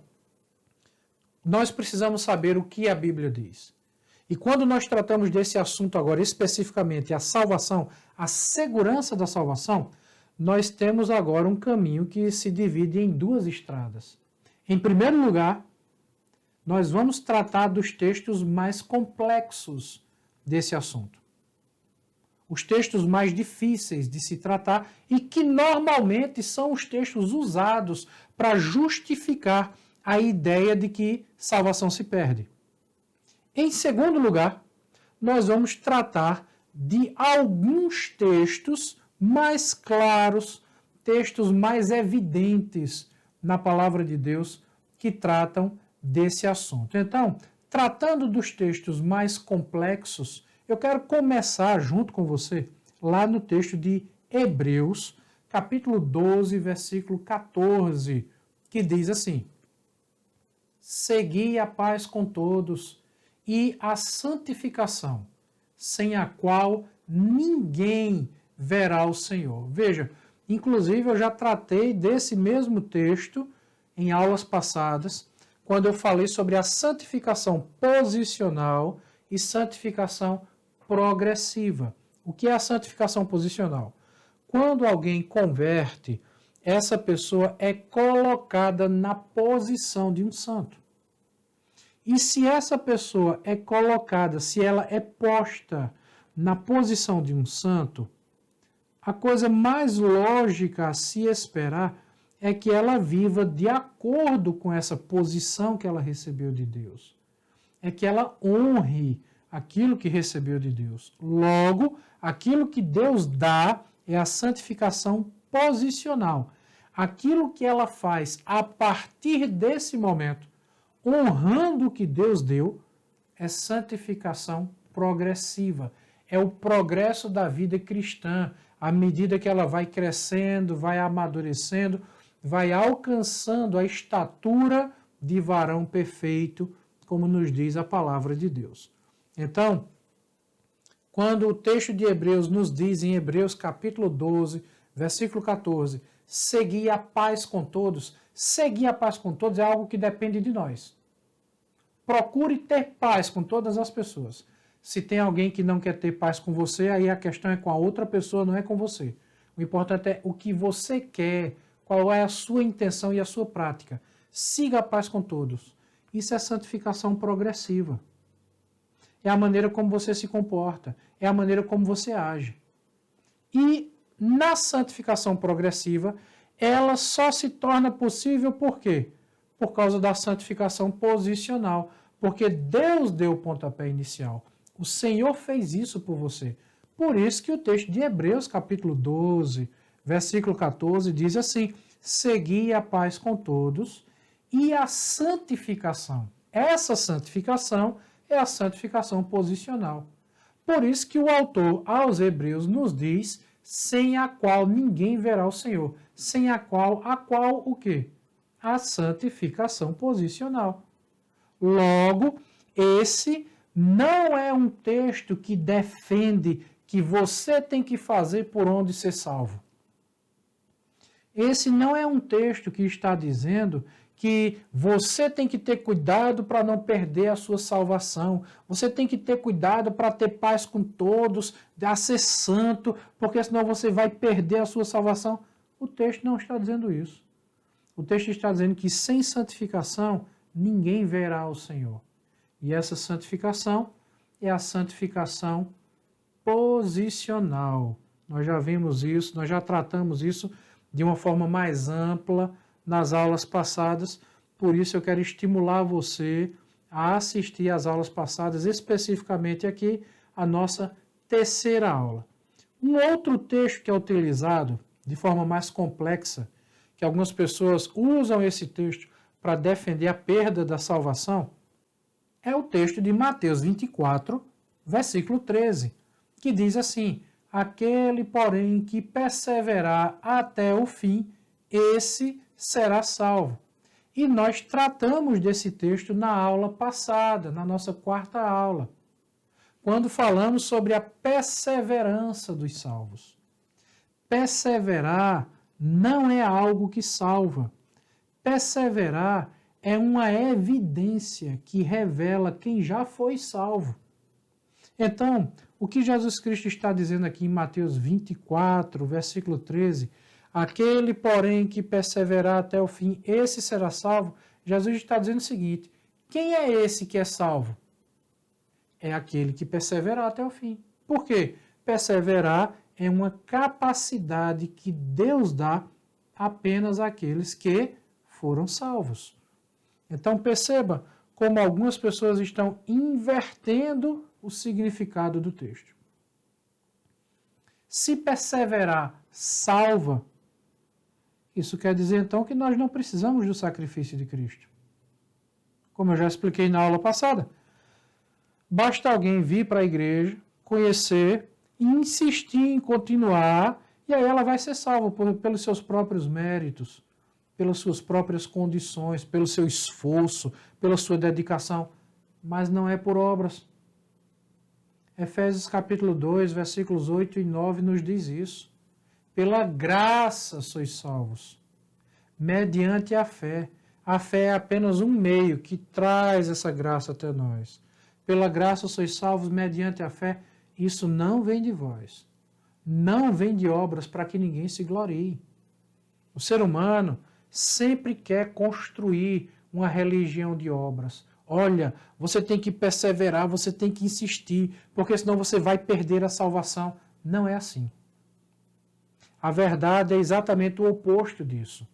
nós precisamos saber o que a Bíblia diz. E quando nós tratamos desse assunto agora, especificamente a salvação, a segurança da salvação, nós temos agora um caminho que se divide em duas estradas. Em primeiro lugar, nós vamos tratar dos textos mais complexos desse assunto. Os textos mais difíceis de se tratar e que normalmente são os textos usados para justificar a ideia de que salvação se perde. Em segundo lugar, nós vamos tratar de alguns textos mais claros, textos mais evidentes na palavra de Deus que tratam desse assunto. Então, tratando dos textos mais complexos, eu quero começar junto com você lá no texto de Hebreus, capítulo 12, versículo 14, que diz assim: segui a paz com todos e a santificação, sem a qual ninguém verá o Senhor. Veja, inclusive eu já tratei desse mesmo texto em aulas passadas, quando eu falei sobre a santificação posicional e santificação progressiva. O que é a santificação posicional? Quando alguém converte, essa pessoa é colocada na posição de um santo. E se essa pessoa é colocada, se ela é posta na posição de um santo, a coisa mais lógica a se esperar é que ela viva de acordo com essa posição que ela recebeu de Deus. É que ela honre aquilo que recebeu de Deus. Logo, aquilo que Deus dá é a santificação posicional. Aquilo que ela faz a partir desse momento, honrando o que Deus deu, é santificação progressiva. É o progresso da vida cristã. À medida que ela vai crescendo, vai amadurecendo, vai alcançando a estatura de varão perfeito, como nos diz a palavra de Deus. Então, quando o texto de Hebreus nos diz em Hebreus capítulo 12, versículo 14, seguir a paz com todos, seguir a paz com todos é algo que depende de nós. Procure ter paz com todas as pessoas. Se tem alguém que não quer ter paz com você, aí a questão é com a outra pessoa, não é com você. O importante é o que você quer, qual é a sua intenção e a sua prática. Siga a paz com todos. Isso é santificação progressiva. É a maneira como você se comporta, é a maneira como você age. E na santificação progressiva, ela só se torna possível por quê? Por causa da santificação posicional. Porque Deus deu o pontapé inicial. O Senhor fez isso por você. Por isso que o texto de Hebreus, capítulo 12, versículo 14, diz assim: segui a paz com todos e a santificação. Essa santificação é a santificação posicional. Por isso que o autor aos Hebreus nos diz, sem a qual ninguém verá o Senhor. Sem a qual o quê? A santificação posicional. Logo, esse não é um texto que defende que você tem que fazer por onde ser salvo. Esse não é um texto que está dizendo que você tem que ter cuidado para não perder a sua salvação. Você tem que ter cuidado para ter paz com todos, a ser santo, porque senão você vai perder a sua salvação. O texto não está dizendo isso. O texto está dizendo que sem santificação ninguém verá o Senhor. E essa santificação é a santificação posicional. Nós já vimos isso, nós já tratamos isso de uma forma mais ampla nas aulas passadas, por isso eu quero estimular você a assistir às aulas passadas, especificamente aqui a nossa terceira aula. Um outro texto que é utilizado de forma mais complexa, que algumas pessoas usam esse texto para defender a perda da salvação, é o texto de Mateus 24, versículo 13, que diz assim: aquele, porém, que perseverar até o fim, esse será salvo. E nós tratamos desse texto na aula passada, na nossa quarta aula, quando falamos sobre a perseverança dos salvos. Perseverar não é algo que salva. Perseverar é uma evidência que revela quem já foi salvo. Então, o que Jesus Cristo está dizendo aqui em Mateus 24, versículo 13, aquele, porém, que perseverar até o fim, esse será salvo. Jesus está dizendo o seguinte: quem é esse que é salvo? É aquele que perseverar até o fim. Por quê? Perseverar é uma capacidade que Deus dá apenas àqueles que foram salvos. Então perceba como algumas pessoas estão invertendo o significado do texto. Se perseverar salva, isso quer dizer então que nós não precisamos do sacrifício de Cristo. Como eu já expliquei na aula passada, basta alguém vir para a igreja, conhecer e insistir em continuar, e aí ela vai ser salva pelos seus próprios méritos. pelas suas próprias condições, pelo seu esforço, pela sua dedicação, mas não é por obras. Efésios capítulo 2, versículos 8 e 9 nos diz isso. Pela graça sois salvos, mediante a fé. A fé é apenas um meio que traz essa graça até nós. Pela graça sois salvos, mediante a fé. Isso não vem de vós. Não vem de obras para que ninguém se glorie. O ser humano sempre quer construir uma religião de obras. Olha, você tem que perseverar, você tem que insistir, porque senão você vai perder a salvação. Não é assim. A verdade é exatamente o oposto disso.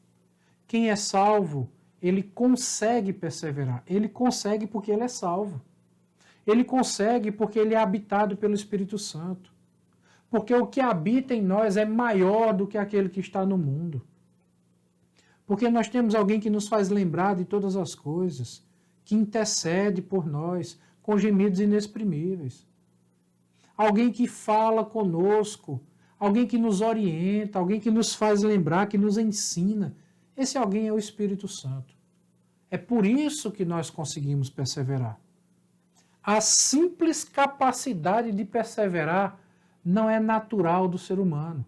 Quem é salvo, ele consegue perseverar. Ele consegue porque ele é salvo. Ele consegue porque ele é habitado pelo Espírito Santo. Porque o que habita em nós é maior do que aquele que está no mundo. Porque nós temos alguém que nos faz lembrar de todas as coisas, que intercede por nós com gemidos inexprimíveis. Alguém que fala conosco, alguém que nos orienta, alguém que nos faz lembrar, que nos ensina. Esse alguém é o Espírito Santo. É por isso que nós conseguimos perseverar. A simples capacidade de perseverar não é natural do ser humano.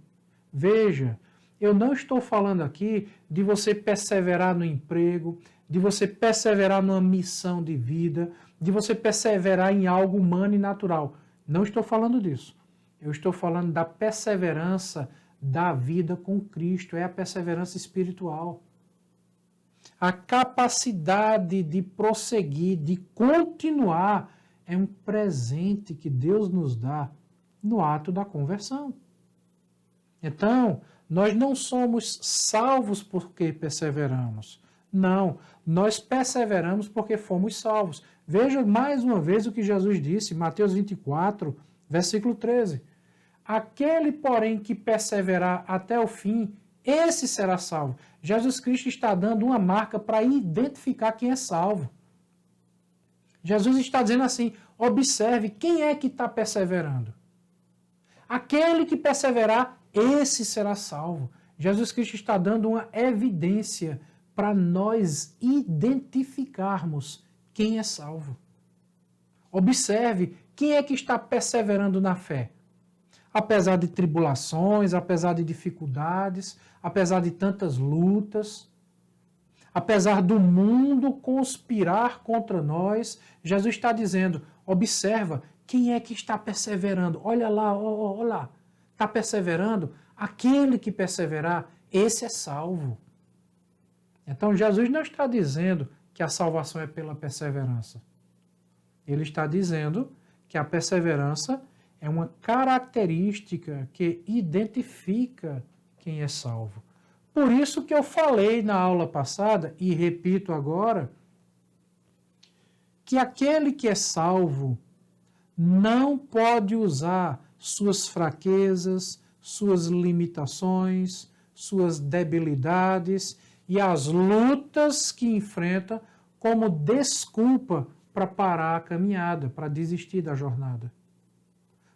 Veja, eu não estou falando aqui de você perseverar no emprego, de você perseverar numa missão de vida, de você perseverar em algo humano e natural. Não estou falando disso. Eu estou falando da perseverança da vida com Cristo, é a perseverança espiritual. A capacidade de prosseguir, de continuar, é um presente que Deus nos dá no ato da conversão. Então, nós não somos salvos porque perseveramos. Não, nós perseveramos porque fomos salvos. Veja mais uma vez o que Jesus disse, Mateus 24, versículo 13. Aquele, porém, que perseverar até o fim, esse será salvo. Jesus Cristo está dando uma marca para identificar quem é salvo. Jesus está dizendo assim, observe quem é que está perseverando. Aquele que perseverar, esse será salvo. Jesus Cristo está dando uma evidência para nós identificarmos quem é salvo. Observe quem é que está perseverando na fé. Apesar de tribulações, apesar de dificuldades, apesar de tantas lutas, apesar do mundo conspirar contra nós, Jesus está dizendo, observa quem é que está perseverando. Olha lá, olha lá. Está perseverando? Aquele que perseverar, esse é salvo. Então Jesus não está dizendo que a salvação é pela perseverança. Ele está dizendo que a perseverança é uma característica que identifica quem é salvo. Por isso que eu falei na aula passada, e repito agora, que aquele que é salvo não pode usar suas fraquezas, suas limitações, suas debilidades e as lutas que enfrenta como desculpa para parar a caminhada, para desistir da jornada.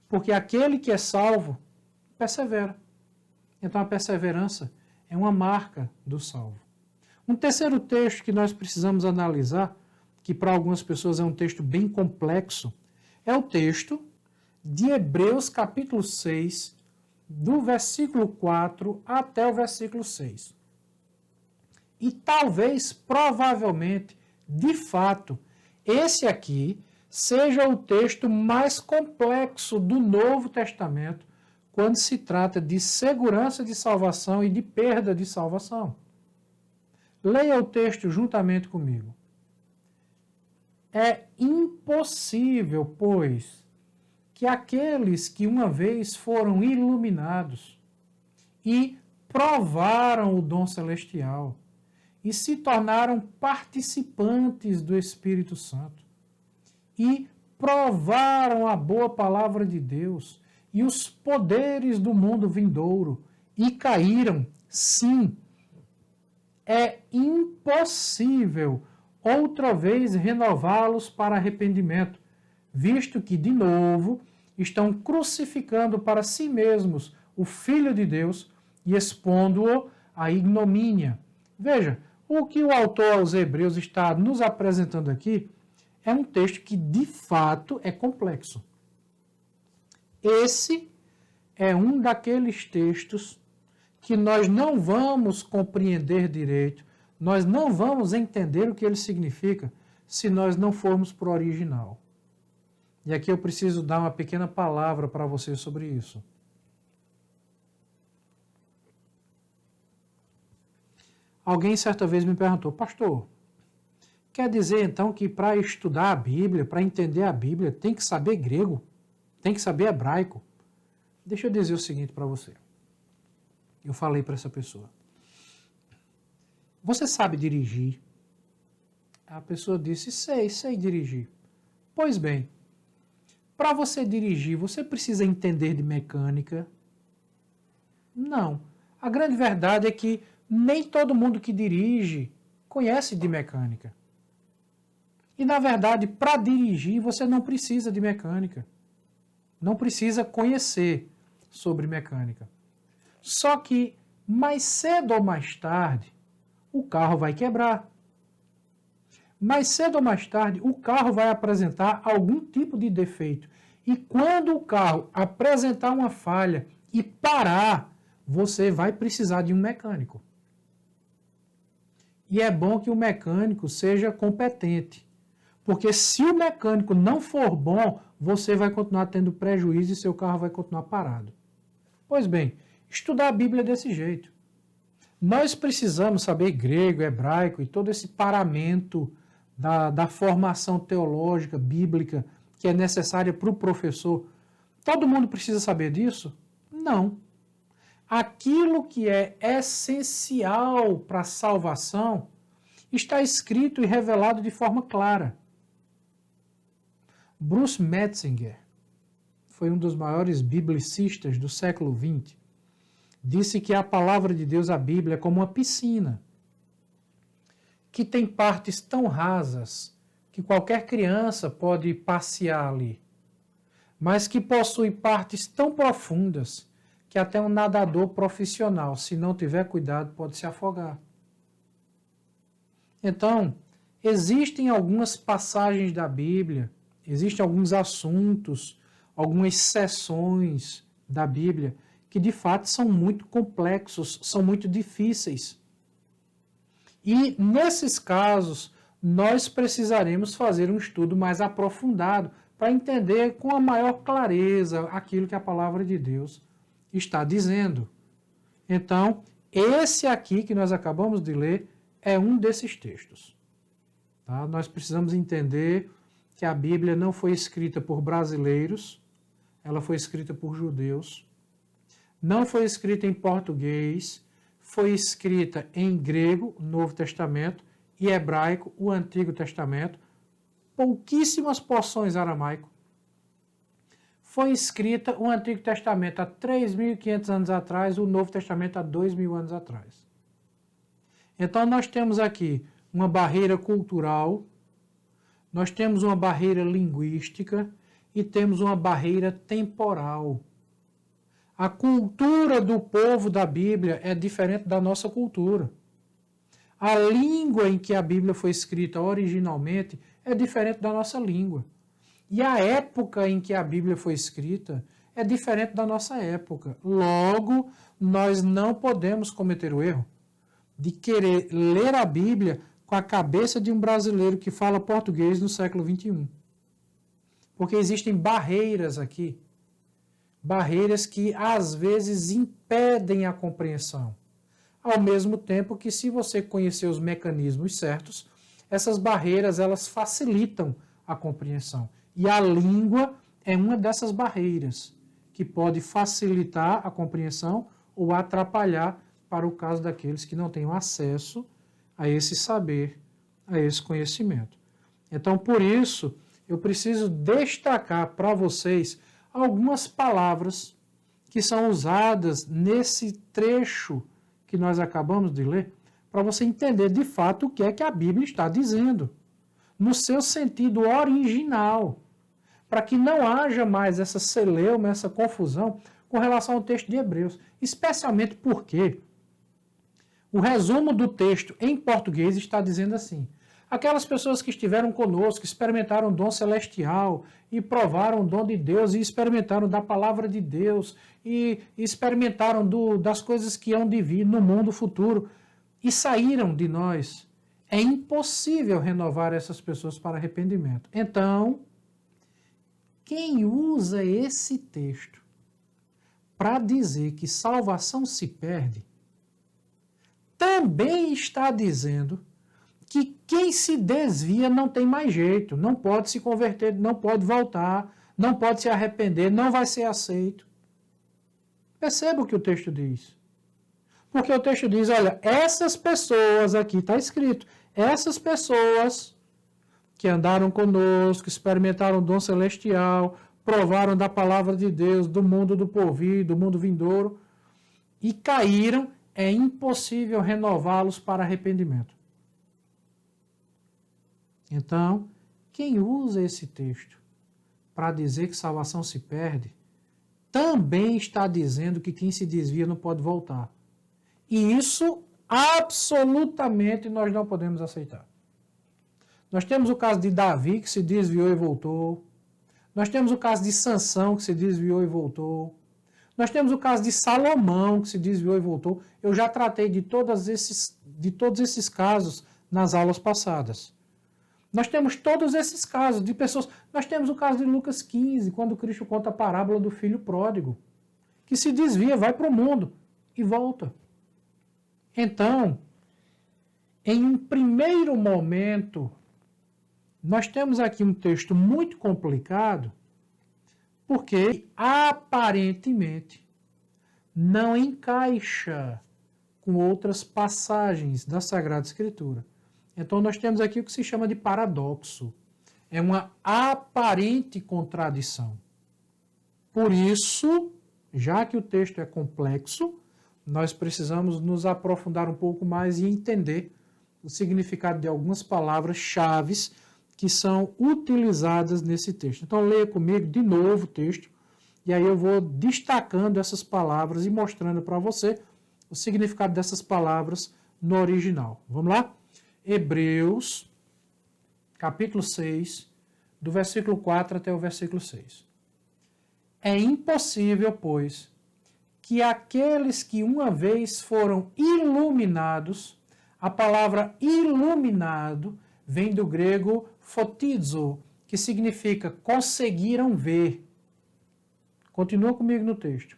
Porque aquele que é salvo, persevera. Então a perseverança é uma marca do salvo. Um terceiro texto que nós precisamos analisar, que para algumas pessoas é um texto bem complexo, é o texto de Hebreus capítulo 6, do versículo 4 até o versículo 6. E talvez, provavelmente, de fato, esse aqui seja o texto mais complexo do Novo Testamento quando se trata de segurança de salvação e de perda de salvação. Leia o texto juntamente comigo. É impossível, pois, que aqueles que uma vez foram iluminados e provaram o dom celestial e se tornaram participantes do Espírito Santo e provaram a boa palavra de Deus e os poderes do mundo vindouro e caíram, sim, é impossível outra vez renová-los para arrependimento, visto que, de novo, estão crucificando para si mesmos o Filho de Deus e expondo-o à ignomínia, Veja, o que o autor aos Hebreus está nos apresentando aqui é um texto que, de fato, é complexo. Esse é um daqueles textos que nós não vamos compreender direito, nós não vamos entender o que ele significa se nós não formos para o original. E aqui eu preciso dar uma pequena palavra para você sobre isso. Alguém certa vez me perguntou, pastor, quer dizer então que para estudar a Bíblia, para entender a Bíblia, tem que saber grego, tem que saber hebraico? Deixa eu dizer o seguinte para você. Eu falei para essa pessoa. Você sabe dirigir? A pessoa disse, sei dirigir. Pois bem, para você dirigir, você precisa entender de mecânica? Não. A grande verdade é que nem todo mundo que dirige conhece de mecânica. E, na verdade, para dirigir, você não precisa de mecânica. Não precisa conhecer sobre mecânica. Só que, mais cedo ou mais tarde, o carro vai quebrar. Mais cedo ou mais tarde, o carro vai apresentar algum tipo de defeito. E quando o carro apresentar uma falha e parar, você vai precisar de um mecânico. E é bom que o mecânico seja competente. Porque se o mecânico não for bom, você vai continuar tendo prejuízo e seu carro vai continuar parado. Pois bem, estudar a Bíblia é desse jeito. Nós precisamos saber grego, hebraico e todo esse paramento da formação teológica, bíblica, que é necessária para o professor. Todo mundo precisa saber disso? Não. Aquilo que é essencial para a salvação está escrito e revelado de forma clara. Bruce Metzinger foi um dos maiores biblicistas do século XX. Disse que a palavra de Deus, a Bíblia, é como uma piscina, que tem partes tão rasas que qualquer criança pode passear ali, mas que possui partes tão profundas que até um nadador profissional, se não tiver cuidado, pode se afogar. Então, existem algumas passagens da Bíblia, existem alguns assuntos, algumas seções da Bíblia que de fato são muito complexos, são muito difíceis. E nesses casos, nós precisaremos fazer um estudo mais aprofundado para entender com a maior clareza aquilo que a palavra de Deus está dizendo. Então, esse aqui que nós acabamos de ler é um desses textos. Tá? Nós precisamos entender que a Bíblia não foi escrita por brasileiros, ela foi escrita por judeus, não foi escrita em português, foi escrita em grego, o Novo Testamento, e hebraico, o Antigo Testamento, pouquíssimas porções aramaico. Foi escrita o Antigo Testamento há 3.500 anos atrás, o Novo Testamento há 2.000 anos atrás. Então nós temos aqui uma barreira cultural, nós temos uma barreira linguística e temos uma barreira temporal. A cultura do povo da Bíblia é diferente da nossa cultura. A língua em que a Bíblia foi escrita originalmente é diferente da nossa língua. E a época em que a Bíblia foi escrita é diferente da nossa época. Logo, nós não podemos cometer o erro de querer ler a Bíblia com a cabeça de um brasileiro que fala português no século XXI. Porque existem barreiras aqui. Barreiras que, às vezes, impedem a compreensão. Ao mesmo tempo que, se você conhecer os mecanismos certos, essas barreiras elas facilitam a compreensão. E a língua é uma dessas barreiras, que pode facilitar a compreensão ou atrapalhar para o caso daqueles que não tenham acesso a esse saber, a esse conhecimento. Então, por isso, eu preciso destacar para vocês algumas palavras que são usadas nesse trecho que nós acabamos de ler, para você entender de fato o que é que a Bíblia está dizendo, no seu sentido original, para que não haja mais essa celeuma, essa confusão com relação ao texto de Hebreus, especialmente porque O resumo do texto em português está dizendo assim: aquelas pessoas que estiveram conosco, experimentaram o dom celestial e provaram o dom de Deus e experimentaram da palavra de Deus e experimentaram das coisas que hão de vir no mundo futuro e saíram de nós. É impossível renovar essas pessoas para arrependimento. Então, quem usa esse texto para dizer que salvação se perde, também está dizendo que quem se desvia não tem mais jeito, não pode se converter, não pode voltar, não pode se arrepender, não vai ser aceito. Perceba o que o texto diz. Porque o texto diz, olha, essas pessoas aqui, está escrito, essas pessoas que andaram conosco, experimentaram o dom celestial, provaram da palavra de Deus, do mundo do porvir, do mundo vindouro, e caíram, é impossível renová-los para arrependimento. Então, quem usa esse texto para dizer que salvação se perde, também está dizendo que quem se desvia não pode voltar. E isso, absolutamente, nós não podemos aceitar. Nós temos o caso de Davi, que se desviou e voltou. Nós temos o caso de Sansão, que se desviou e voltou. Nós temos o caso de Salomão, que se desviou e voltou. Eu já tratei de todos esses casos nas aulas passadas. Nós temos todos esses casos de pessoas. Nós temos o caso de Lucas 15, quando Cristo conta a parábola do filho pródigo, que se desvia, vai para o mundo e volta. Então, em um primeiro momento, nós temos aqui um texto muito complicado, porque aparentemente não encaixa com outras passagens da Sagrada Escritura. Então nós temos aqui o que se chama de paradoxo. É uma aparente contradição. Por isso, já que o texto é complexo, nós precisamos nos aprofundar um pouco mais e entender o significado de algumas palavras-chave que são utilizadas nesse texto. Então leia comigo de novo o texto, e aí eu vou destacando essas palavras e mostrando para você o significado dessas palavras no original. Vamos lá? Hebreus, capítulo 6, do versículo 4 até o versículo 6. É impossível, pois, que aqueles que uma vez foram iluminados, a palavra iluminado vem do grego photizo, que significa conseguiram ver. Continua comigo no texto.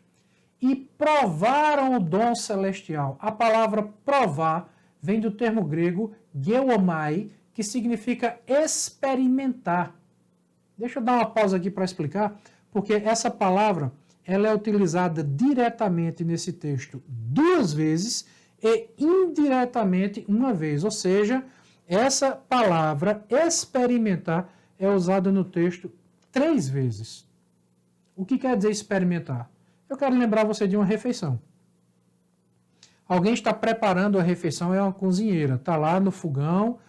E provaram o dom celestial. A palavra provar vem do termo grego geomai, que significa experimentar. Deixa eu dar uma pausa aqui para explicar, porque essa palavra ela é utilizada diretamente nesse texto 2 vezes e indiretamente 1 vez. Ou seja, essa palavra experimentar é usada no texto 3 vezes. O que quer dizer experimentar? Eu quero lembrar você de uma refeição. Alguém está preparando a refeição, é uma cozinheira, está lá no fogão,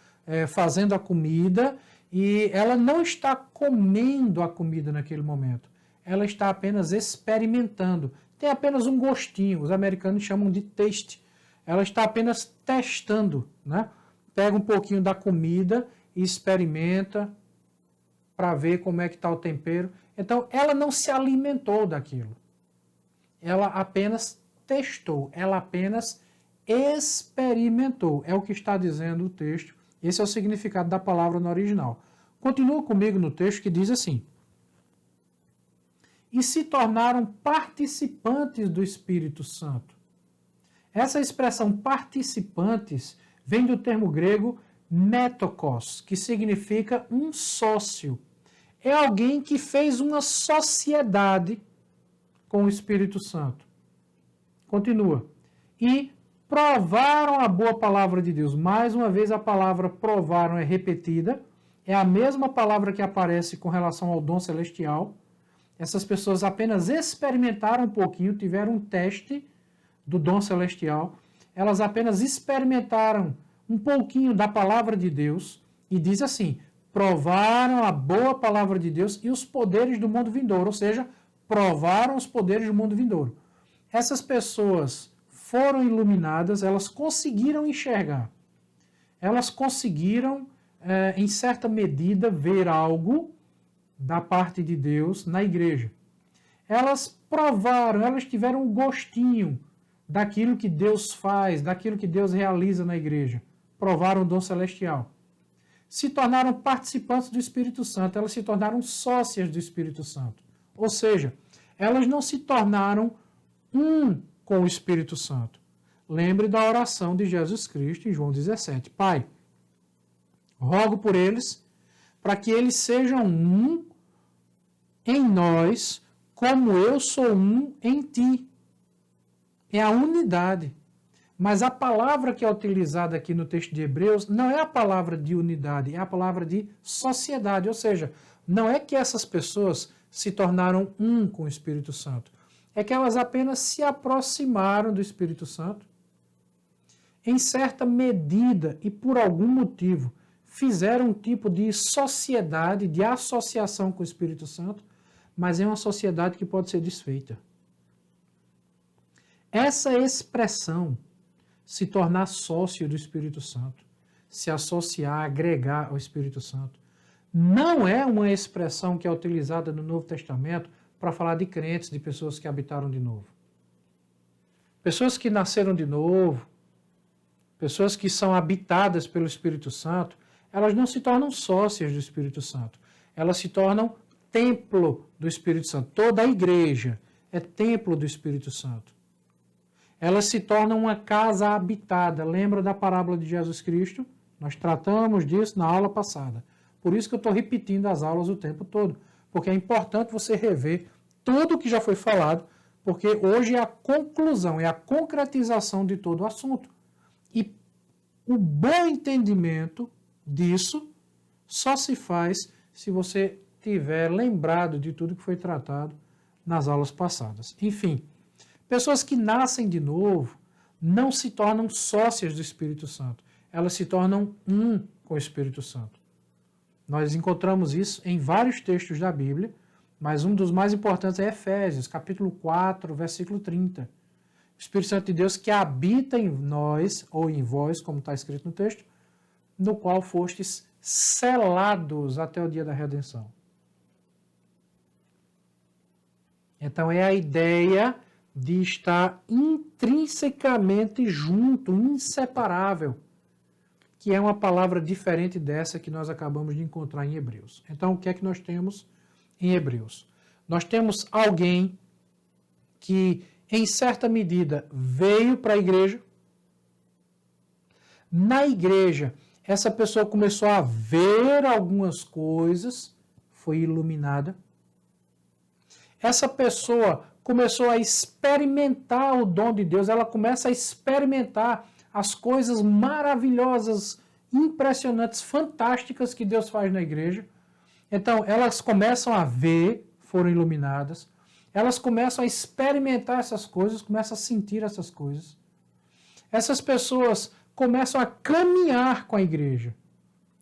fazendo a comida, e ela não está comendo a comida naquele momento. Ela está apenas experimentando. Tem apenas um gostinho, os americanos chamam de taste. Ela está apenas testando, né? Pega um pouquinho da comida e experimenta para ver como é que está o tempero. Então, ela não se alimentou daquilo. Ela apenas testou, ela apenas experimentou. É o que está dizendo o texto. Esse é o significado da palavra no original. Continua comigo no texto que diz assim: e se tornaram participantes do Espírito Santo. Essa expressão participantes vem do termo grego metokos, que significa um sócio. É alguém que fez uma sociedade com o Espírito Santo. Continua. E provaram a boa palavra de Deus. Mais uma vez a palavra provaram é repetida. É a mesma palavra que aparece com relação ao dom celestial. Essas pessoas apenas experimentaram um pouquinho, tiveram um teste do dom celestial. Elas apenas experimentaram um pouquinho da palavra de Deus. E diz assim: provaram a boa palavra de Deus e os poderes do mundo vindouro. Ou seja, provaram os poderes do mundo vindouro. Essas pessoas foram iluminadas, elas conseguiram enxergar. Elas conseguiram, em certa medida, ver algo da parte de Deus na igreja. Elas provaram, elas tiveram um gostinho daquilo que Deus faz, daquilo que Deus realiza na igreja. Provaram o dom celestial. Se tornaram participantes do Espírito Santo, elas se tornaram sócias do Espírito Santo. Ou seja, elas não se tornaram um com o Espírito Santo. Lembre da oração de Jesus Cristo em João 17. Pai, rogo por eles, para que eles sejam um em nós, como eu sou um em ti. É a unidade. Mas a palavra que é utilizada aqui no texto de Hebreus não é a palavra de unidade, é a palavra de sociedade. Ou seja, não é que essas pessoas se tornaram um com o Espírito Santo. É que elas apenas se aproximaram do Espírito Santo, em certa medida e por algum motivo, fizeram um tipo de sociedade, de associação com o Espírito Santo, mas é uma sociedade que pode ser desfeita. Essa expressão, se tornar sócio do Espírito Santo, se associar, agregar ao Espírito Santo, não é uma expressão que é utilizada no Novo Testamento para falar de crentes, de pessoas que habitaram de novo. Pessoas que nasceram de novo, pessoas que são habitadas pelo Espírito Santo, elas não se tornam sócias do Espírito Santo. Elas se tornam templo do Espírito Santo. Toda a igreja é templo do Espírito Santo. Elas se tornam uma casa habitada. Lembra da parábola de Jesus Cristo? Nós tratamos disso na aula passada. Por isso que eu estou repetindo as aulas o tempo todo. Porque é importante você rever tudo o que já foi falado, porque hoje é a conclusão, é a concretização de todo o assunto. E o bom entendimento disso só se faz se você tiver lembrado de tudo que foi tratado nas aulas passadas. Enfim, pessoas que nascem de novo não se tornam sócias do Espírito Santo. Elas se tornam um com o Espírito Santo. Nós encontramos isso em vários textos da Bíblia, mas um dos mais importantes é Efésios, capítulo 4, versículo 30. O Espírito Santo de Deus que habita em nós, ou em vós, como está escrito no texto, no qual fostes selados até o dia da redenção. Então é a ideia de estar intrinsecamente junto, inseparável, que é uma palavra diferente dessa que nós acabamos de encontrar em Hebreus. Então, o que é que nós temos em Hebreus? Nós temos alguém que, em certa medida, veio para a igreja. Na igreja, essa pessoa começou a ver algumas coisas, foi iluminada. Essa pessoa começou a experimentar o dom de Deus, ela começa a experimentar as coisas maravilhosas, impressionantes, fantásticas que Deus faz na igreja. Então, elas começam a ver, foram iluminadas, elas começam a experimentar essas coisas, começam a sentir essas coisas. Essas pessoas começam a caminhar com a igreja,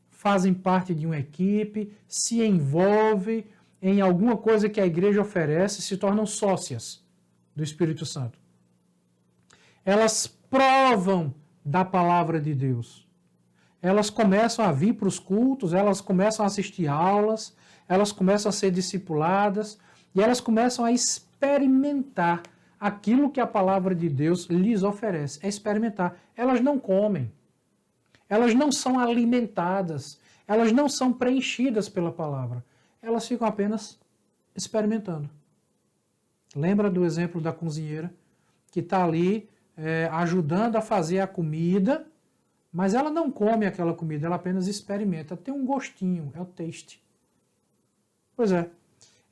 fazem parte de uma equipe, se envolvem em alguma coisa que a igreja oferece, se tornam sócias do Espírito Santo. Elas provam da palavra de Deus. Elas começam a vir para os cultos, elas começam a assistir aulas, elas começam a ser discipuladas e elas começam a experimentar aquilo que a palavra de Deus lhes oferece. É experimentar. Elas não comem. Elas não são alimentadas. Elas não são preenchidas pela palavra. Elas ficam apenas experimentando. Lembra do exemplo da cozinheira que está ali ajudando a fazer a comida, mas ela não come aquela comida, ela apenas experimenta. Tem um gostinho, é o taste. Pois é,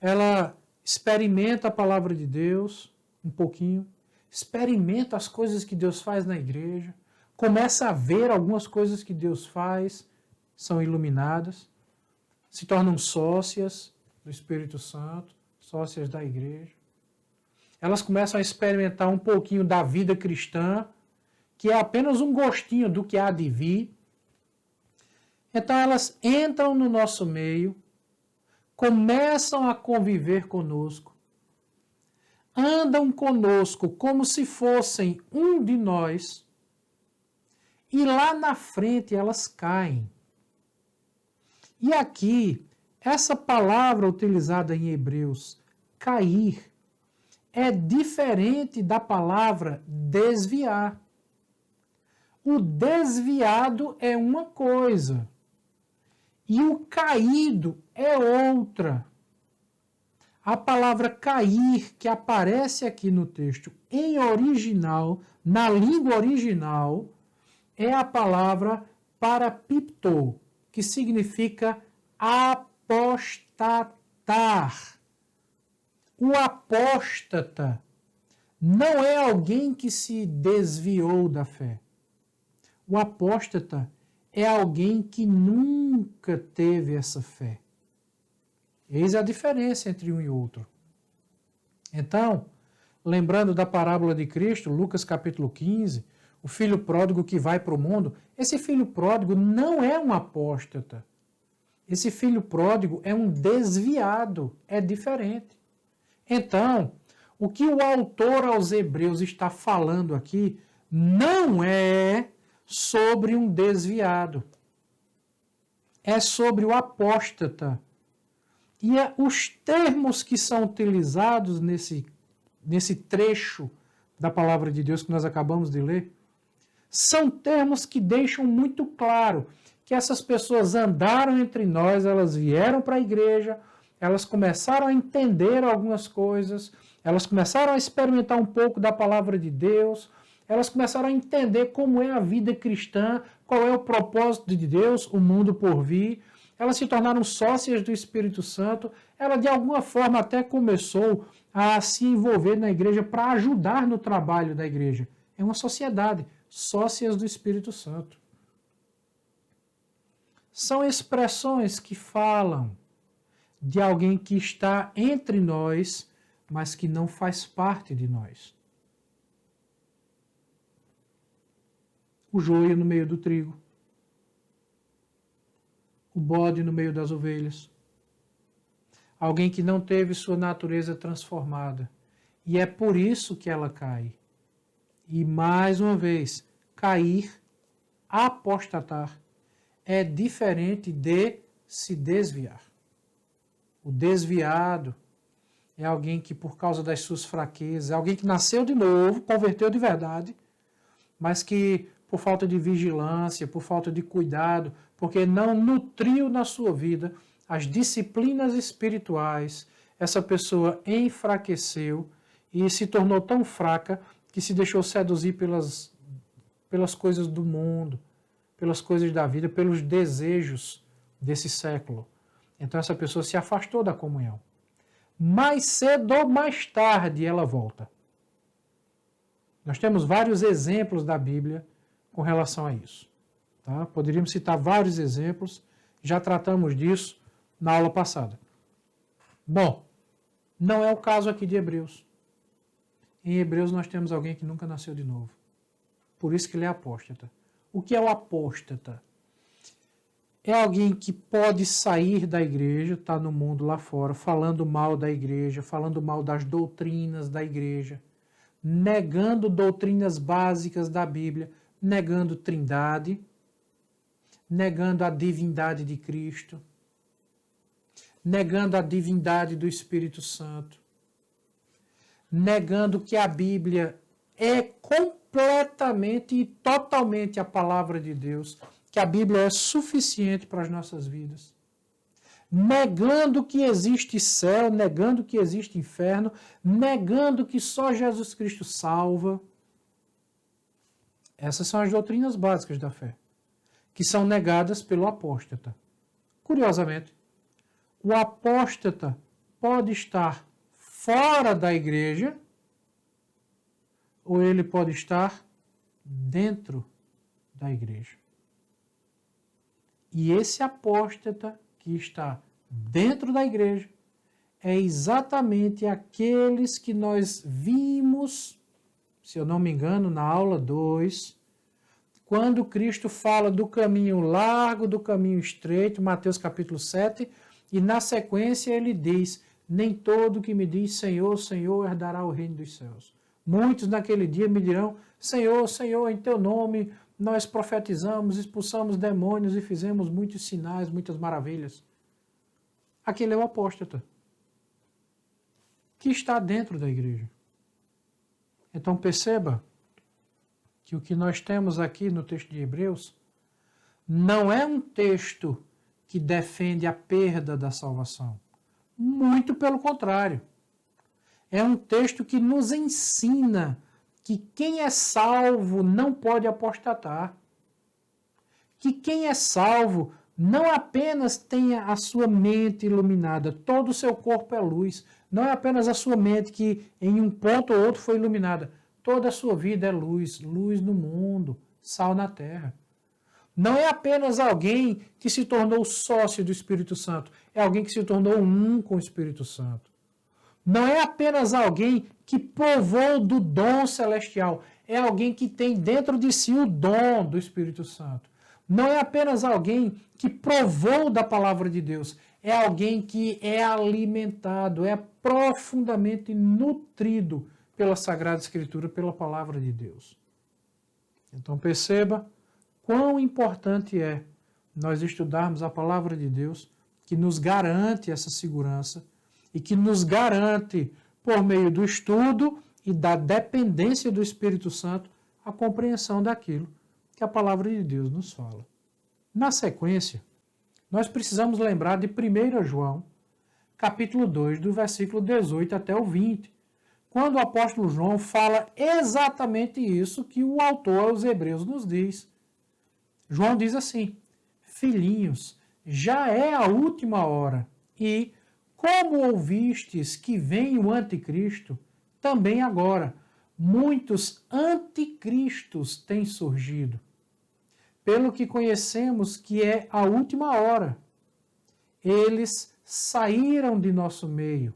ela experimenta a palavra de Deus um pouquinho, experimenta as coisas que Deus faz na igreja, começa a ver algumas coisas que Deus faz, são iluminadas, se tornam sócias do Espírito Santo, sócias da igreja. Elas começam a experimentar um pouquinho da vida cristã, que é apenas um gostinho do que há de vir. Então elas entram no nosso meio, começam a conviver conosco, andam conosco como se fossem um de nós, e lá na frente elas caem. E aqui, essa palavra utilizada em Hebreus, cair, é diferente da palavra desviar. O desviado é uma coisa e o caído é outra. A palavra cair, que aparece aqui no texto em original, na língua original, é a palavra parapipto, que significa apostatar. O apóstata não é alguém que se desviou da fé. O apóstata é alguém que nunca teve essa fé. Eis a diferença entre um e outro. Então, lembrando da parábola de Cristo, Lucas capítulo 15, o filho pródigo que vai para o mundo, esse filho pródigo não é um apóstata. Esse filho pródigo é um desviado, é diferente. Então, o que o autor aos Hebreus está falando aqui não é sobre um desviado. É sobre o apóstata. E os termos que são utilizados nesse trecho da palavra de Deus que nós acabamos de ler, são termos que deixam muito claro que essas pessoas andaram entre nós, elas vieram para a igreja, elas começaram a entender algumas coisas, elas começaram a experimentar um pouco da palavra de Deus, elas começaram a entender como é a vida cristã, qual é o propósito de Deus, o mundo por vir. Elas se tornaram sócias do Espírito Santo. Ela, de alguma forma, até começou a se envolver na igreja para ajudar no trabalho da igreja. É uma sociedade, sócias do Espírito Santo. São expressões que falam de alguém que está entre nós, mas que não faz parte de nós. O joio no meio do trigo. O bode no meio das ovelhas. Alguém que não teve sua natureza transformada. E é por isso que ela cai. E mais uma vez, cair, apostatar, é diferente de se desviar. O desviado é alguém que, por causa das suas fraquezas, é alguém que nasceu de novo, converteu de verdade, mas que, por falta de vigilância, por falta de cuidado, porque não nutriu na sua vida as disciplinas espirituais, essa pessoa enfraqueceu e se tornou tão fraca que se deixou seduzir pelas coisas do mundo, pelas coisas da vida, pelos desejos desse século. Então essa pessoa se afastou da comunhão. Mais cedo ou mais tarde ela volta. Nós temos vários exemplos da Bíblia com relação a isso. Tá? Poderíamos citar vários exemplos, já tratamos disso na aula passada. Bom, não é o caso aqui de Hebreus. Em Hebreus nós temos alguém que nunca nasceu de novo. Por isso que ele é apóstata. O que é o apóstata? É alguém que pode sair da igreja, está no mundo lá fora, falando mal da igreja, falando mal das doutrinas da igreja, negando doutrinas básicas da Bíblia, negando trindade, negando a divindade de Cristo, negando a divindade do Espírito Santo, negando que a Bíblia é completamente e totalmente a palavra de Deus, que a Bíblia é suficiente para as nossas vidas, negando que existe céu, negando que existe inferno, negando que só Jesus Cristo salva. Essas são as doutrinas básicas da fé, que são negadas pelo apóstata. Curiosamente, o apóstata pode estar fora da igreja ou ele pode estar dentro da igreja. E esse apóstata que está dentro da igreja é exatamente aqueles que nós vimos, se eu não me engano, na aula 2, quando Cristo fala do caminho largo, do caminho estreito, Mateus capítulo 7, e na sequência ele diz, nem todo que me diz Senhor, Senhor herdará o reino dos céus. Muitos naquele dia me dirão, Senhor, Senhor, em teu nome nós profetizamos, expulsamos demônios e fizemos muitos sinais, muitas maravilhas. Aquele é o apóstata que está dentro da igreja. Então perceba que o que nós temos aqui no texto de Hebreus não é um texto que defende a perda da salvação. Muito pelo contrário. É um texto que nos ensina que quem é salvo não pode apostatar. Que quem é salvo não apenas tenha a sua mente iluminada, todo o seu corpo é luz. Não é apenas a sua mente que em um ponto ou outro foi iluminada. Toda a sua vida é luz, luz no mundo, sal na terra. Não é apenas alguém que se tornou sócio do Espírito Santo, é alguém que se tornou um com o Espírito Santo. Não é apenas alguém que provou do dom celestial, é alguém que tem dentro de si o dom do Espírito Santo. Não é apenas alguém que provou da palavra de Deus, é alguém que é alimentado, é profundamente nutrido pela Sagrada Escritura, pela palavra de Deus. Então perceba quão importante é nós estudarmos a palavra de Deus, que nos garante essa segurança e que nos garante, por meio do estudo e da dependência do Espírito Santo, a compreensão daquilo que a palavra de Deus nos fala. Na sequência, nós precisamos lembrar de 1 João, capítulo 2, do versículo 18 até o 20, quando o apóstolo João fala exatamente isso que o autor aos Hebreus nos diz. João diz assim, filhinhos, já é a última hora, e, como ouvistes que vem o anticristo, também agora, muitos anticristos têm surgido. Pelo que conhecemos que é a última hora. Eles saíram de nosso meio.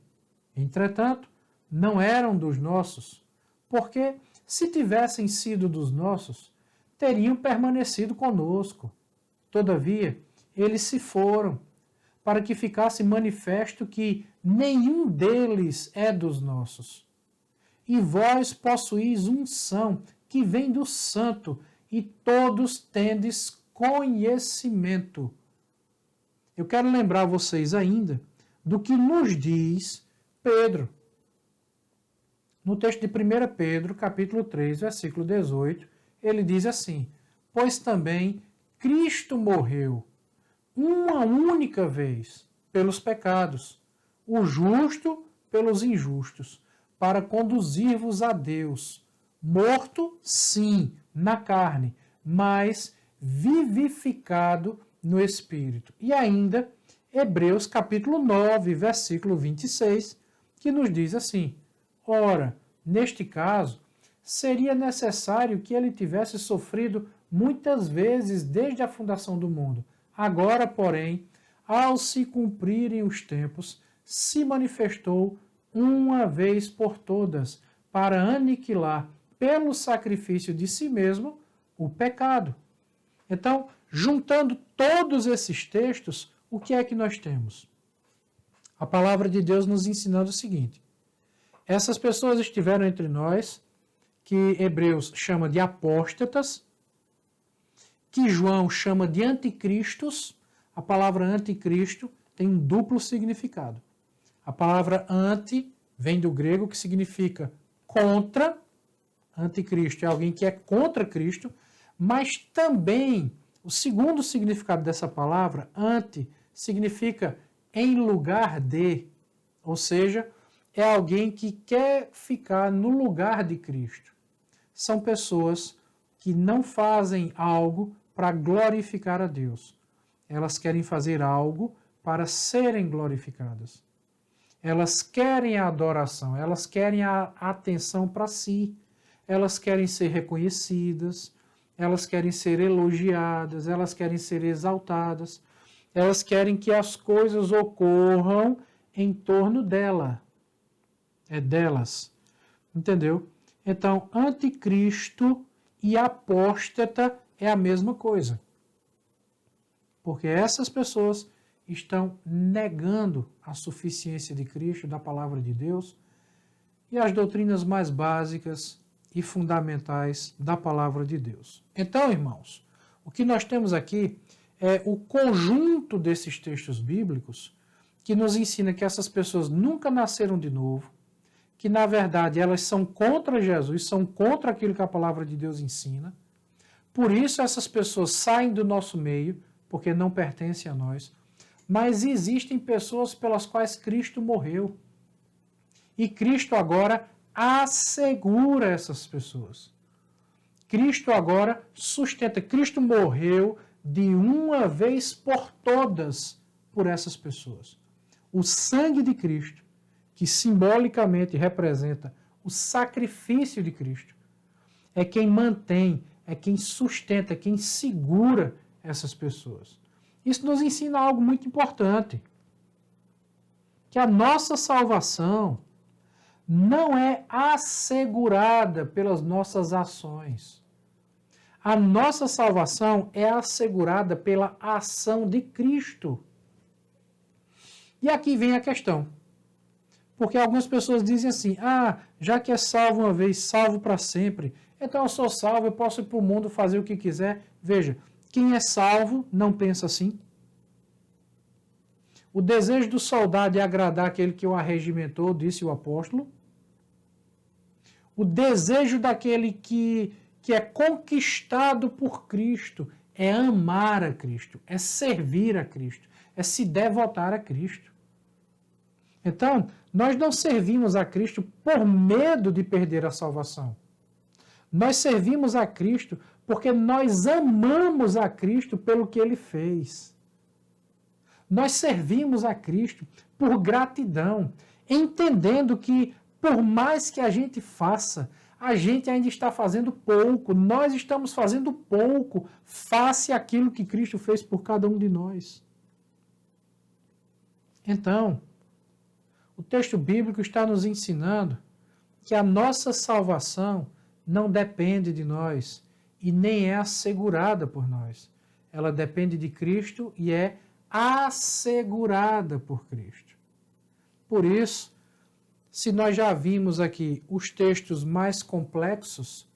Entretanto, não eram dos nossos, porque, se tivessem sido dos nossos, teriam permanecido conosco. Todavia, eles se foram, para que ficasse manifesto que nenhum deles é dos nossos. E vós possuís unção que vem do Santo, e todos tendes conhecimento. Eu quero lembrar vocês ainda do que nos diz Pedro. No texto de 1 Pedro, capítulo 3, versículo 18, ele diz assim, pois também Cristo morreu uma única vez pelos pecados, o justo pelos injustos, para conduzir-vos a Deus, morto, sim, na carne, mas vivificado no Espírito. E ainda, Hebreus capítulo 9, versículo 26, que nos diz assim, ora, neste caso, seria necessário que ele tivesse sofrido muitas vezes desde a fundação do mundo. Agora, porém, ao se cumprirem os tempos, se manifestou uma vez por todas para aniquilar pelo sacrifício de si mesmo o pecado. Então, juntando todos esses textos, o que é que nós temos? A palavra de Deus nos ensinando o seguinte, essas pessoas estiveram entre nós, que Hebreus chama de apóstatas, que João chama de anticristos. A palavra anticristo tem um duplo significado. A palavra anti vem do grego, que significa contra. Anticristo é alguém que é contra Cristo, mas também o segundo significado dessa palavra, anti, significa em lugar de, ou seja, é alguém que quer ficar no lugar de Cristo. São pessoas que não fazem algo para glorificar a Deus. Elas querem fazer algo para serem glorificadas. Elas querem a adoração, elas querem a atenção para si. Elas querem ser reconhecidas, elas querem ser elogiadas, elas querem ser exaltadas, elas querem que as coisas ocorram em torno dela. É delas. Entendeu? Então, anticristo e apóstata é a mesma coisa. Porque essas pessoas estão negando a suficiência de Cristo, da palavra de Deus, e as doutrinas mais básicas e fundamentais da palavra de Deus. Então, irmãos, o que nós temos aqui é o conjunto desses textos bíblicos que nos ensina que essas pessoas nunca nasceram de novo, que na verdade elas são contra Jesus, são contra aquilo que a palavra de Deus ensina. Por isso essas pessoas saem do nosso meio, porque não pertencem a nós. Mas existem pessoas pelas quais Cristo morreu. E Cristo agora assegura essas pessoas. Cristo agora sustenta. Cristo morreu de uma vez por todas por essas pessoas. O sangue de Cristo, que simbolicamente representa o sacrifício de Cristo, é quem mantém, é quem sustenta, é quem segura essas pessoas. Isso nos ensina algo muito importante, que a nossa salvação não é assegurada pelas nossas ações. A nossa salvação é assegurada pela ação de Cristo. E aqui vem a questão. Porque algumas pessoas dizem assim, já que é salvo uma vez, salvo para sempre, então eu sou salvo, eu posso ir para o mundo fazer o que quiser. Veja, quem é salvo não pensa assim. O desejo do soldado é agradar aquele que o arregimentou, disse o apóstolo. O desejo daquele que é conquistado por Cristo é amar a Cristo, é servir a Cristo, é se devotar a Cristo. Então, nós não servimos a Cristo por medo de perder a salvação. Nós servimos a Cristo porque nós amamos a Cristo pelo que Ele fez. Nós servimos a Cristo por gratidão, entendendo que, por mais que a gente faça, a gente ainda está fazendo pouco, nós estamos fazendo pouco face àquilo que Cristo fez por cada um de nós. Então, o texto bíblico está nos ensinando que a nossa salvação não depende de nós e nem é assegurada por nós. Ela depende de Cristo e é assegurada por Cristo. Por isso, se nós já vimos aqui os textos mais complexos,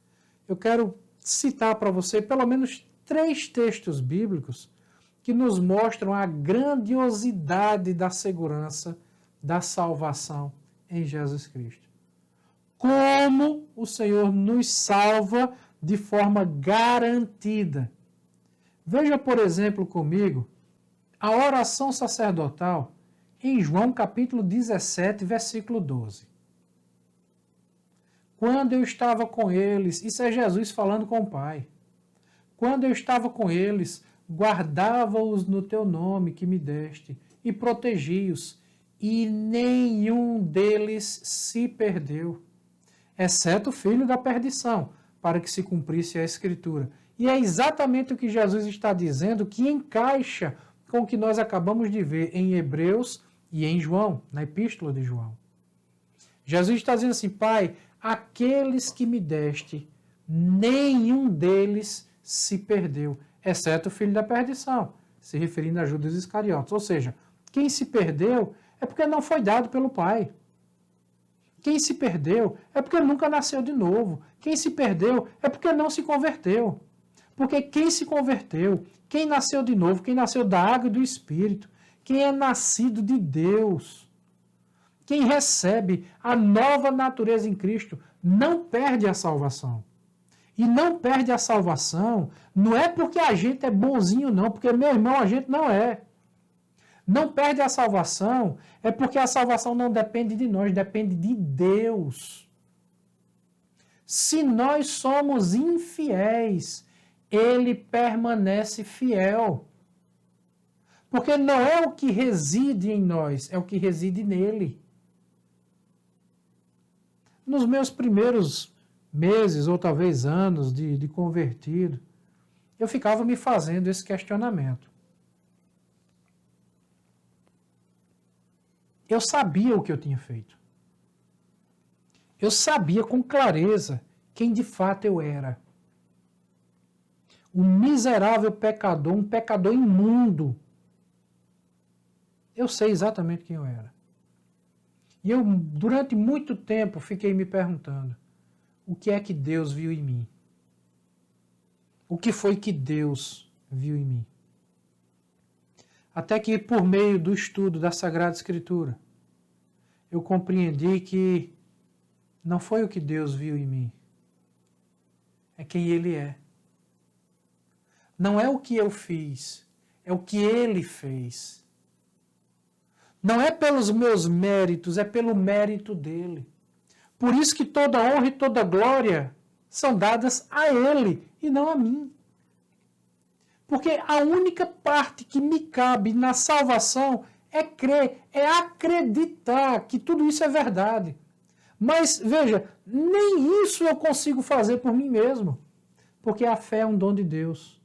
eu quero citar para você pelo menos 3 textos bíblicos que nos mostram a grandiosidade da segurança da salvação em Jesus Cristo. Como o Senhor nos salva de forma garantida. Veja, por exemplo, comigo, a oração sacerdotal em João capítulo 17, versículo 12. Quando eu estava com eles, isso é Jesus falando com o Pai. Quando eu estava com eles, guardava-os no teu nome que me deste e protegi-os, e nenhum deles se perdeu, exceto o filho da perdição, para que se cumprisse a Escritura. E é exatamente o que Jesus está dizendo, que encaixa com o que nós acabamos de ver em Hebreus e em João, na Epístola de João. Jesus está dizendo assim, Pai, aqueles que me deste, nenhum deles se perdeu, exceto o filho da perdição, se referindo a Judas Iscariotes. Ou seja, quem se perdeu é porque não foi dado pelo Pai. Quem se perdeu é porque nunca nasceu de novo. Quem se perdeu é porque não se converteu. Porque quem se converteu, quem nasceu de novo, quem nasceu da água e do Espírito, quem é nascido de Deus, quem recebe a nova natureza em Cristo, não perde a salvação. E não perde a salvação não é porque a gente é bonzinho, não, porque, meu irmão, a gente não é. Não perde a salvação é porque a salvação não depende de nós, depende de Deus. Se nós somos infiéis, Ele permanece fiel. Porque não é o que reside em nós, é o que reside nele. Nos meus primeiros meses, ou talvez anos de convertido, eu ficava me fazendo esse questionamento. Eu sabia o que eu tinha feito. Eu sabia com clareza quem de fato eu era. Um miserável pecador, um pecador imundo. Eu sei exatamente quem eu era. E eu, durante muito tempo, fiquei me perguntando, o que é que Deus viu em mim? O que foi que Deus viu em mim? Até que, por meio do estudo da Sagrada Escritura, eu compreendi que não foi o que Deus viu em mim, é quem Ele é. Não é o que eu fiz, é o que Ele fez. Não é pelos meus méritos, é pelo mérito dEle. Por isso que toda honra e toda glória são dadas a Ele e não a mim. Porque a única parte que me cabe na salvação é crer, é acreditar que tudo isso é verdade. Mas, veja, nem isso eu consigo fazer por mim mesmo. Porque a fé é um dom de Deus.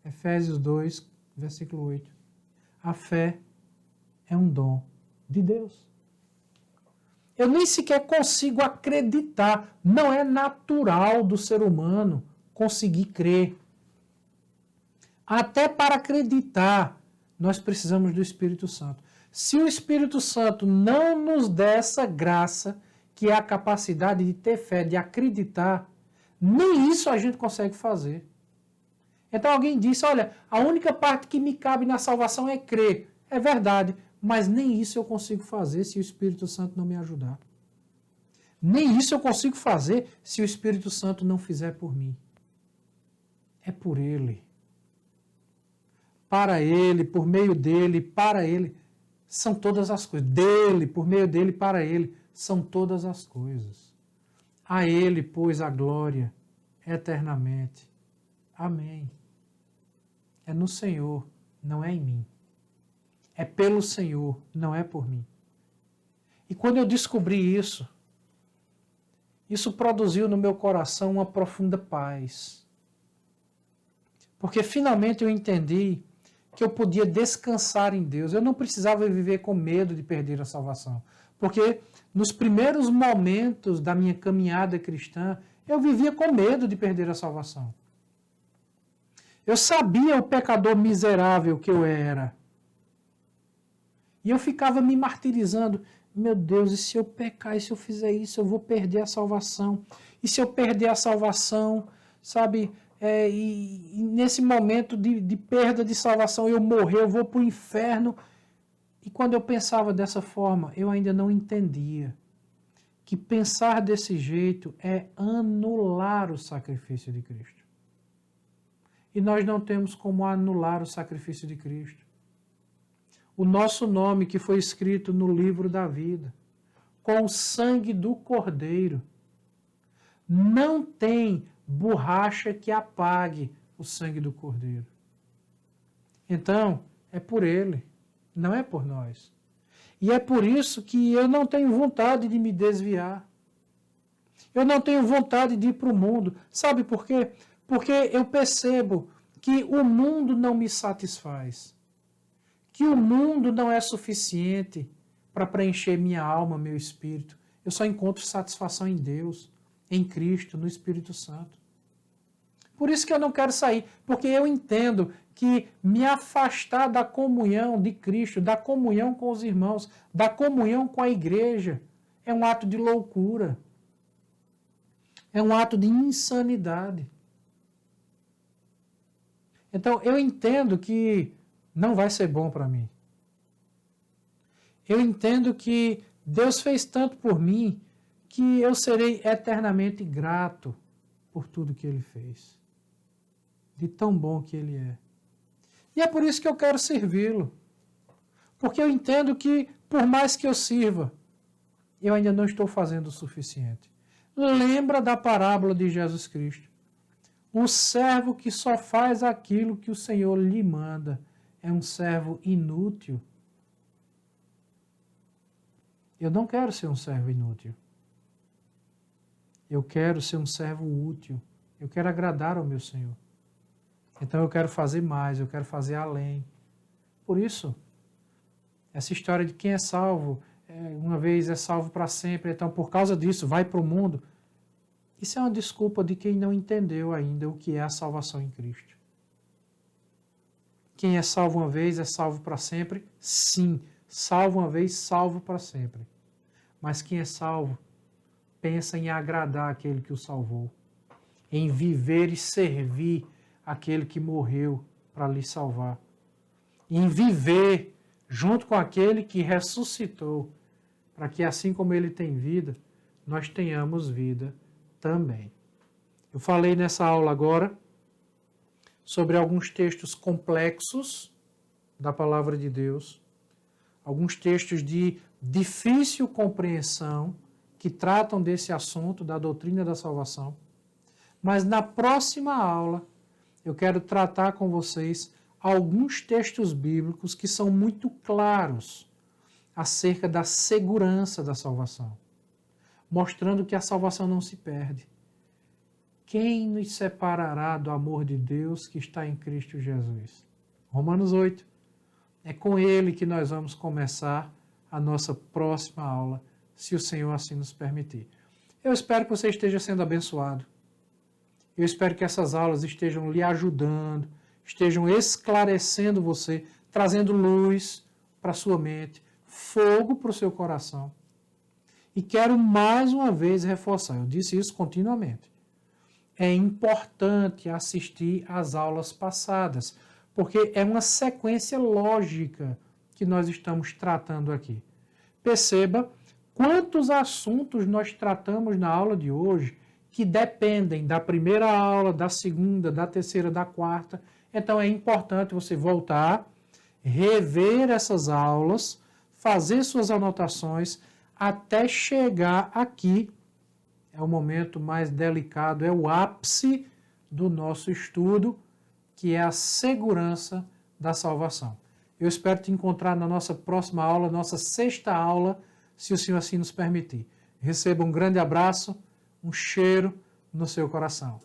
Efésios 2, versículo 8. A fé é um dom de Deus. Eu nem sequer consigo acreditar. Não é natural do ser humano conseguir crer. Até para acreditar, nós precisamos do Espírito Santo. Se o Espírito Santo não nos der essa graça, que é a capacidade de ter fé, de acreditar, nem isso a gente consegue fazer. Então alguém disse, olha, a única parte que me cabe na salvação é crer. É verdade, mas nem isso eu consigo fazer se o Espírito Santo não me ajudar. Nem isso eu consigo fazer se o Espírito Santo não fizer por mim. É por Ele. Para Ele, por meio dEle, para Ele, são todas as coisas. Dele, por meio dEle, para Ele, são todas as coisas. A Ele, pois, a glória eternamente. Amém. É no Senhor, não é em mim. É pelo Senhor, não é por mim. E quando eu descobri isso, isso produziu no meu coração uma profunda paz. Porque finalmente eu entendi que eu podia descansar em Deus. Eu não precisava viver com medo de perder a salvação. Porque nos primeiros momentos da minha caminhada cristã, eu vivia com medo de perder a salvação. Eu sabia o pecador miserável que eu era. E eu ficava me martirizando. Meu Deus, e se eu pecar, e se eu fizer isso, eu vou perder a salvação. E se eu perder a salvação, sabe, e nesse momento de perda de salvação, eu morrer, eu vou para o inferno. E quando eu pensava dessa forma, eu ainda não entendia que pensar desse jeito é anular o sacrifício de Cristo. E nós não temos como anular o sacrifício de Cristo. O nosso nome que foi escrito no livro da vida, com o sangue do Cordeiro, não tem borracha que apague o sangue do Cordeiro. Então, é por Ele, não é por nós. E é por isso que eu não tenho vontade de me desviar. Eu não tenho vontade de ir para o mundo. Sabe por quê? Porque eu percebo que o mundo não me satisfaz. Que o mundo não é suficiente para preencher minha alma, meu espírito. Eu só encontro satisfação em Deus, em Cristo, no Espírito Santo. Por isso que eu não quero sair, porque eu entendo que me afastar da comunhão de Cristo, da comunhão com os irmãos, da comunhão com a igreja, é um ato de loucura. É um ato de insanidade. Então, eu entendo que não vai ser bom para mim. Eu entendo que Deus fez tanto por mim que eu serei eternamente grato por tudo que Ele fez. De tão bom que Ele é. E é por isso que eu quero servi-lo. Porque eu entendo que, por mais que eu sirva, eu ainda não estou fazendo o suficiente. Lembra da parábola de Jesus Cristo. O servo que só faz aquilo que o Senhor lhe manda é um servo inútil. Eu não quero ser um servo inútil. Eu quero ser um servo útil. Eu quero agradar ao meu Senhor. Então eu quero fazer mais, eu quero fazer além. Por isso, essa história de quem é salvo, uma vez é salvo para sempre, então por causa disso vai para o mundo. Isso é uma desculpa de quem não entendeu ainda o que é a salvação em Cristo. Quem é salvo uma vez é salvo para sempre? Sim, salvo uma vez, salvo para sempre. Mas quem é salvo pensa em agradar aquele que o salvou, em viver e servir aquele que morreu para lhe salvar, em viver junto com aquele que ressuscitou, para que assim como ele tem vida, nós tenhamos vida também. Eu falei nessa aula agora sobre alguns textos complexos da palavra de Deus, alguns textos de difícil compreensão que tratam desse assunto da doutrina da salvação. Mas na próxima aula eu quero tratar com vocês alguns textos bíblicos que são muito claros acerca da segurança da salvação, mostrando que a salvação não se perde. Quem nos separará do amor de Deus que está em Cristo Jesus? Romanos 8. É com ele que nós vamos começar a nossa próxima aula, se o Senhor assim nos permitir. Eu espero que você esteja sendo abençoado. Eu espero que essas aulas estejam lhe ajudando, estejam esclarecendo você, trazendo luz para a sua mente, fogo para o seu coração. E quero mais uma vez reforçar, eu disse isso continuamente. É importante assistir às aulas passadas, porque é uma sequência lógica que nós estamos tratando aqui. Perceba quantos assuntos nós tratamos na aula de hoje que dependem da primeira aula, da segunda, da terceira, da quarta. Então é importante você voltar, rever essas aulas, fazer suas anotações até chegar aqui. É o momento mais delicado, é o ápice do nosso estudo, que é a segurança da salvação. Eu espero te encontrar na nossa próxima aula, nossa sexta aula, se o Senhor assim nos permitir. Receba um grande abraço, um cheiro no seu coração.